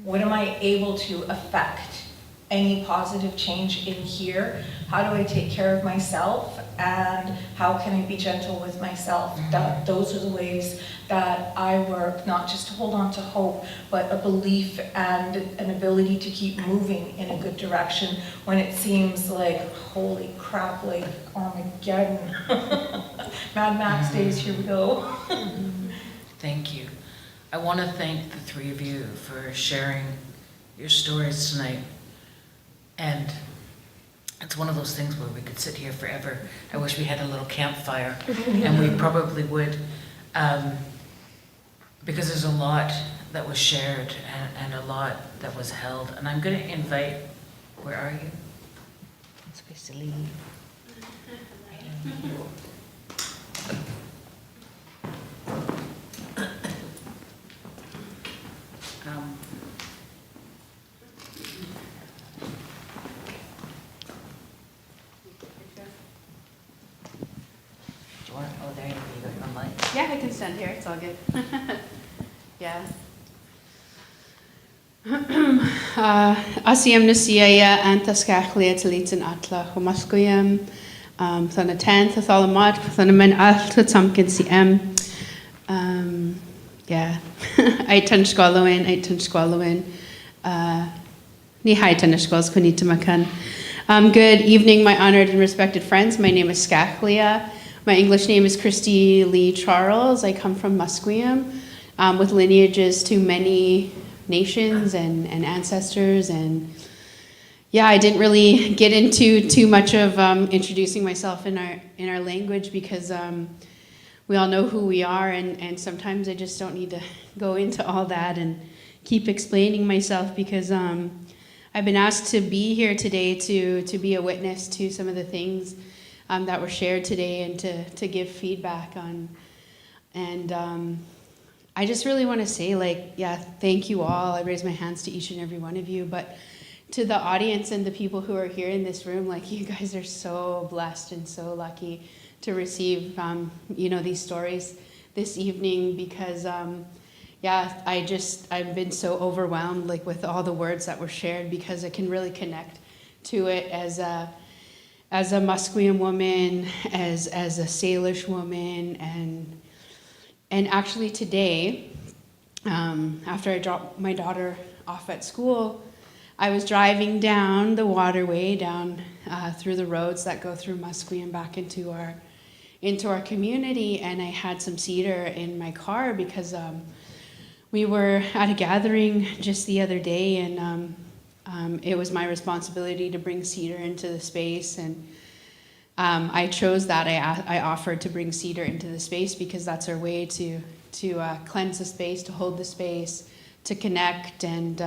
What am I able to affect? Any positive change in here? How do I take care of myself? And how can I be gentle with myself? Those are the ways that I work, not just to hold on to hope, but a belief and an ability to keep moving in a good direction when it seems like, holy crap, like Armageddon. Mad Max days, here we go. Thank you. I want to thank the three of you for sharing your stories tonight. And it's one of those things where we could sit here forever. I wish we had a little campfire, and we probably would, because there's a lot that was shared and a lot that was held. And I'm going to invite, where are you? I'm supposed to leave. Oh, there you go. You got your own light. Yeah, I can stand here. It's all good. Yeah. Asiam Nasiaya and Tascachlia Talitan Atla, Homascoyam, Thana 10th, Thalamat, Thanaman Alta Tumkin CM. Yeah. I tunch Squallowin, Ni Hai Tanishkos, Kunitamakan. Good evening, my honored and respected friends. My name is Scachlia. My English name is Christy Lee Charles. I come from Musqueam with lineages to many nations and ancestors. And yeah, I didn't really get into too much of introducing myself in our language because we all know who we are, and sometimes I just don't need to go into all that and keep explaining myself because I've been asked to be here today to be a witness to some of the things that were shared today and to give feedback on. And I just really want to say, like, yeah, thank you all. I raise my hands to each and every one of you, but to the audience and the people who are here in this room, like, you guys are so blessed and so lucky to receive, these stories this evening because, yeah, I've been so overwhelmed, like, with all the words that were shared because I can really connect to it as a Musqueam woman, as a Salish woman, and actually today, after I dropped my daughter off at school, I was driving down the waterway, down through the roads that go through Musqueam back into our community, and I had some cedar in my car because we were at a gathering just the other day, and it was my responsibility to bring cedar into the space, and I chose that. I offered to bring cedar into the space because that's our way to cleanse the space, to hold the space, to connect, and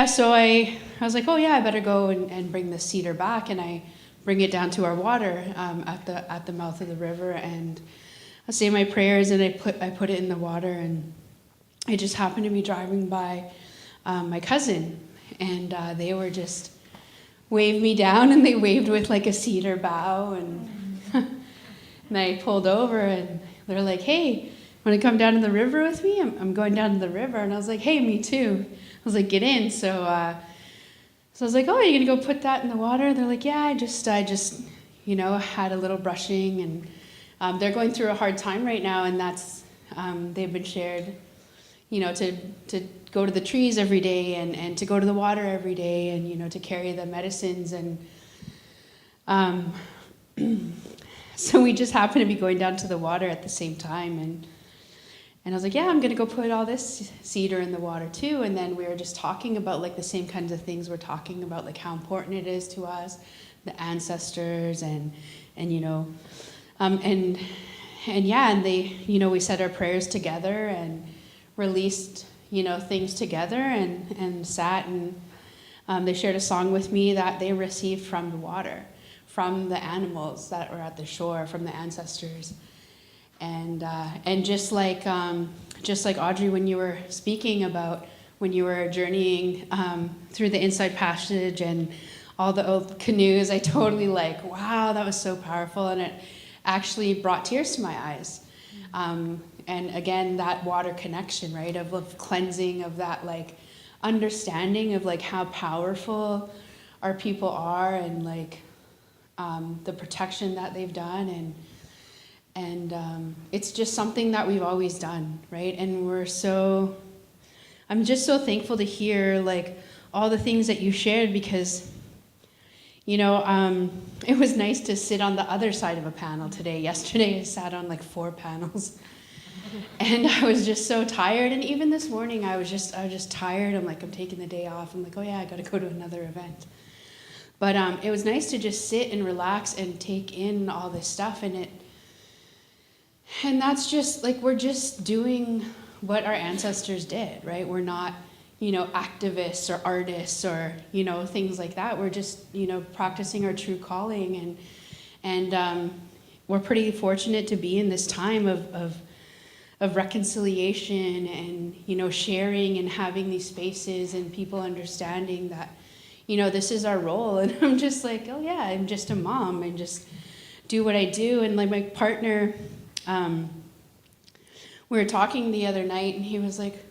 so I was like, oh yeah, I better go and bring the cedar back, and I bring it down to our water at the mouth of the river, and I say my prayers and I put it in the water, and I just happened to be driving by my cousin, and they were just waved me down, and they waved with like a cedar bough, and and I pulled over, and they're like, "Hey, want to come down to the river with me? I'm going down to the river." And I was like, "Hey, me too." I was like, "Get in." So I was like, "Oh, are you gonna go put that in the water?" They're like, "Yeah, I just had a little brushing," and they're going through a hard time right now, and that's they've been shared, to go to the trees every day and to go to the water every day, and to carry the medicines, and so we just happened to be going down to the water at the same time, and I was like, "Yeah, I'm gonna go put all this cedar in the water too." And then we were just talking about like the same kinds of things we're talking about, like how important it is to us, the ancestors, and they, we said our prayers together and released, things together, and sat, and they shared a song with me that they received from the water, from the animals that were at the shore, from the ancestors. And just like Audrey, when you were speaking about when you were journeying through the Inside Passage and all the old canoes, I totally wow, that was so powerful, and it actually brought tears to my eyes. And again, that water connection, right, of cleansing, of that understanding of how powerful our people are, and the protection that they've done, and it's just something that we've always done, right? And I'm just so thankful to hear all the things that you shared, because it was nice to sit on the other side of a panel today. Yesterday I sat on 4 panels, and I was just so tired. And even this morning I was just tired. I'm taking the day off. I'm oh yeah, I got to go to another event. But it was nice to just sit and relax and take in all this stuff, and that's just we're just doing what our ancestors did, right? We're not, activists or artists or, things like that. We're just, practicing our true calling, and we're pretty fortunate to be in this time of reconciliation and, sharing and having these spaces and people understanding that, this is our role. And I'm just oh yeah, I'm just a mom and just do what I do. And my partner, we were talking the other night, and he was like,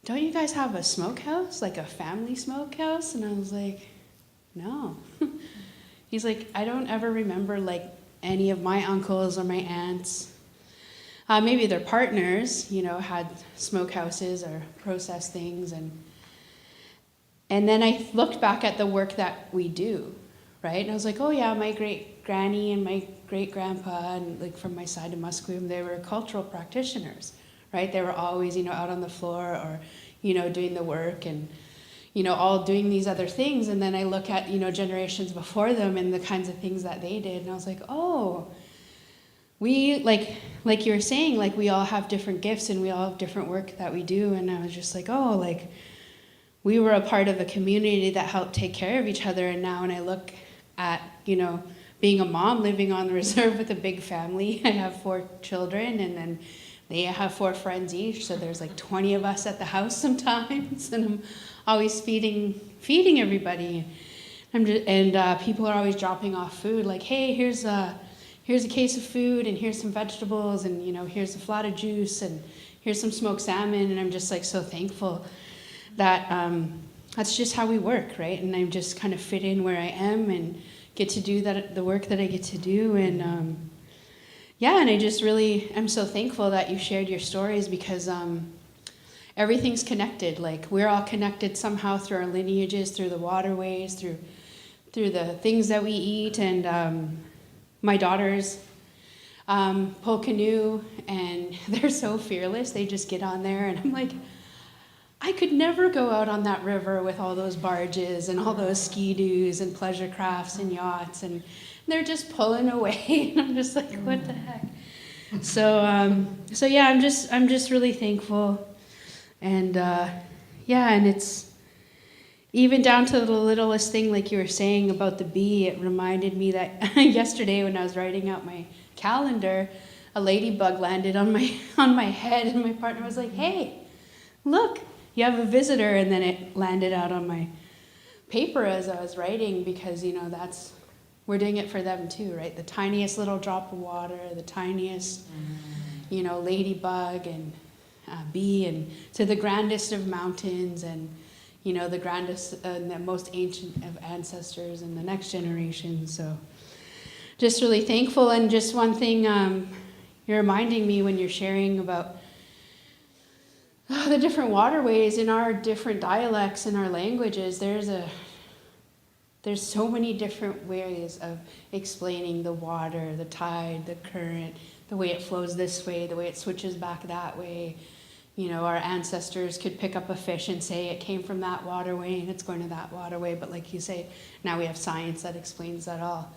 "Don't you guys have a smokehouse, a family smokehouse?" And I was like, "No." He's like, "I don't ever remember any of my uncles or my aunts. Maybe their partners, had smokehouses or processed things." And then I looked back at the work that we do, right? And I was like, "Oh yeah, my great granny and my great grandpa, and from my side of Musqueam, they were cultural practitioners, right? They were always, out on the floor or, doing the work and, all doing these other things." And then I look at, generations before them and the kinds of things that they did. And I was like, oh, we, like you were saying, we all have different gifts and we all have different work that we do. And I was just oh, we were a part of a community that helped take care of each other. And now when I look at, being a mom living on the reserve with a big family, I have 4 children, and then they have 4 friends each, so there's 20 of us at the house sometimes, and I'm always feeding everybody. People are always dropping off food, "Hey, here's a case of food, and here's some vegetables, and here's a flat of juice, and here's some smoked salmon." And I'm just so thankful that that's just how we work, right? And I just kind of fit in where I am and get to do the work that I get to do. And and I just really am so thankful that you shared your stories, because everything's connected. We're all connected somehow through our lineages, through the waterways, through the things that we eat. And my daughters pull canoe, and they're so fearless. They just get on there, and I'm I could never go out on that river with all those barges and all those ski-doos and pleasure crafts and yachts, and they're just pulling away, and I'm just what the heck? So yeah, I'm just really thankful, and and even down to the littlest thing, like you were saying about the bee, it reminded me that yesterday when I was writing out my calendar, a ladybug landed on my head, and my partner was like, "Hey, look, you have a visitor," and then it landed out on my paper as I was writing, because we're doing it for them too, right? The tiniest little drop of water, the tiniest, ladybug and bee, and to the grandest of mountains, and the grandest and the most ancient of ancestors and the next generation. So just really thankful. And just one thing, you're reminding me when you're sharing about the different waterways in our different dialects and our languages. There's so many different ways of explaining the water, the tide, the current, the way it flows this way, the way it switches back that way. Our ancestors could pick up a fish and say it came from that waterway and it's going to that waterway. But like you say, now we have science that explains that all.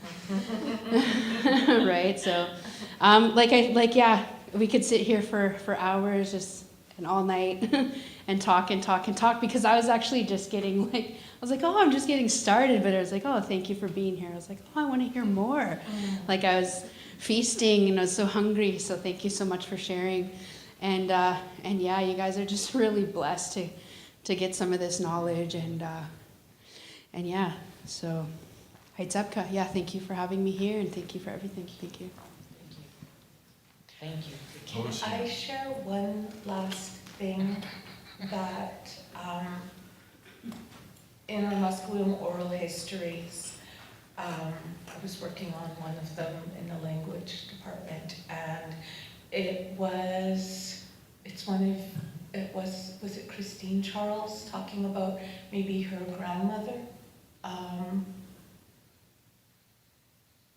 Right? So, we could sit here for hours and all night and talk, because I was actually just getting I'm just getting started. But I was like, oh, thank you for being here. I was like, oh, I want to hear more. Like I was feasting and I was so hungry. So thank you so much for sharing. And yeah, you guys are just really blessed to get some of this knowledge, and yeah, so Etuaptmumk, yeah, thank you for having me here, and thank you for everything. Thank you. Thank you. Can I share one last thing that in our Musqueam oral histories, I was working on one of them in the language department, and was it Christine Charles talking about maybe her grandmother?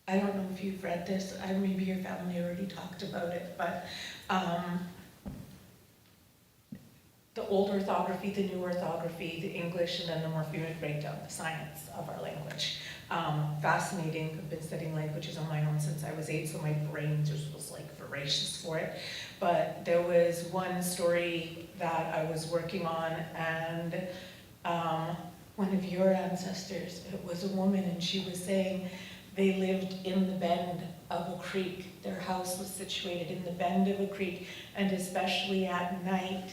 I don't know if you've read this, maybe your family already talked about it, but the old orthography, the new orthography, the English, and then the morphemic breakdown, the science of our language. Fascinating. I've been studying languages on my own since I was 8, so my brain just was like voracious for it. But there was one story that I was working on, and one of your ancestors, it was a woman, and she was saying they lived in the bend of a creek. Their house was situated in the bend of a creek, and especially at night,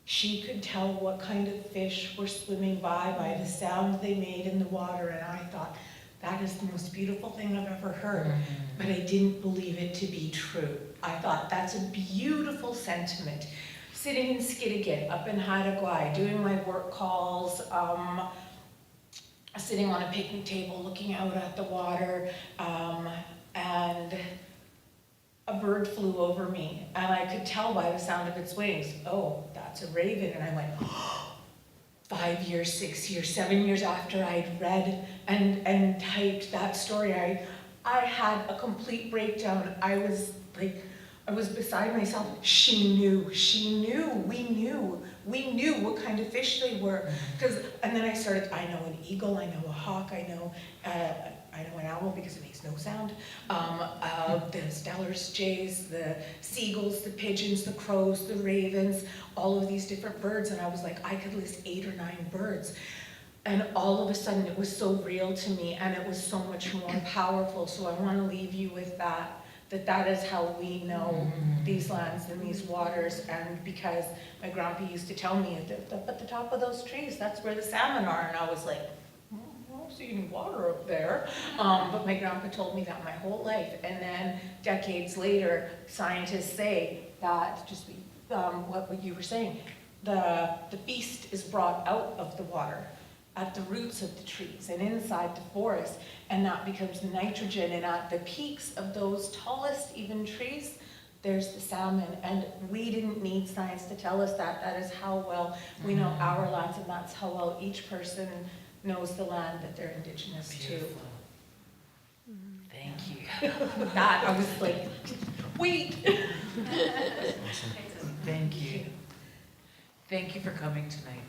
she could tell what kind of fish were swimming by the sound they made in the water. And I thought, that is the most beautiful thing I've ever heard. But I didn't believe it to be true. I thought, that's a beautiful sentiment. Sitting in Skidegate, up in Haida, doing my work calls, sitting on a picnic table, looking out at the water, and a bird flew over me, and I could tell by the sound of its wings, oh, that's a raven. And I went, 5 years, 6 years, 7 years after I'd read and typed that story, I had a complete breakdown. I was beside myself. She knew, we knew what kind of fish they were. And then I started, I know an eagle, I know a hawk, I know an owl because it makes no sound. The Stellars, jays, the seagulls, the pigeons, the crows, the ravens, all of these different birds. And I was like, I could list 8 or 9 birds. And all of a sudden it was so real to me, and it was so much more powerful. So I want to leave you with that is how we know these lands and these waters. And because my grandpa used to tell me, up at the top of those trees, that's where the salmon are. And I was like, I don't see any water up there. But my grandpa told me that my whole life. And then decades later, scientists say that, just what you were saying, the beast is brought out of the water at the roots of the trees and inside the forest, and that becomes the nitrogen. And at the peaks of those tallest even trees, there's the salmon. And we didn't need science to tell us that. That is how well we know our lands, and that's how well each person knows the land that they're Indigenous Beautiful. to. Thank you. That, I was like, wait. Thank you. Thank you for coming tonight.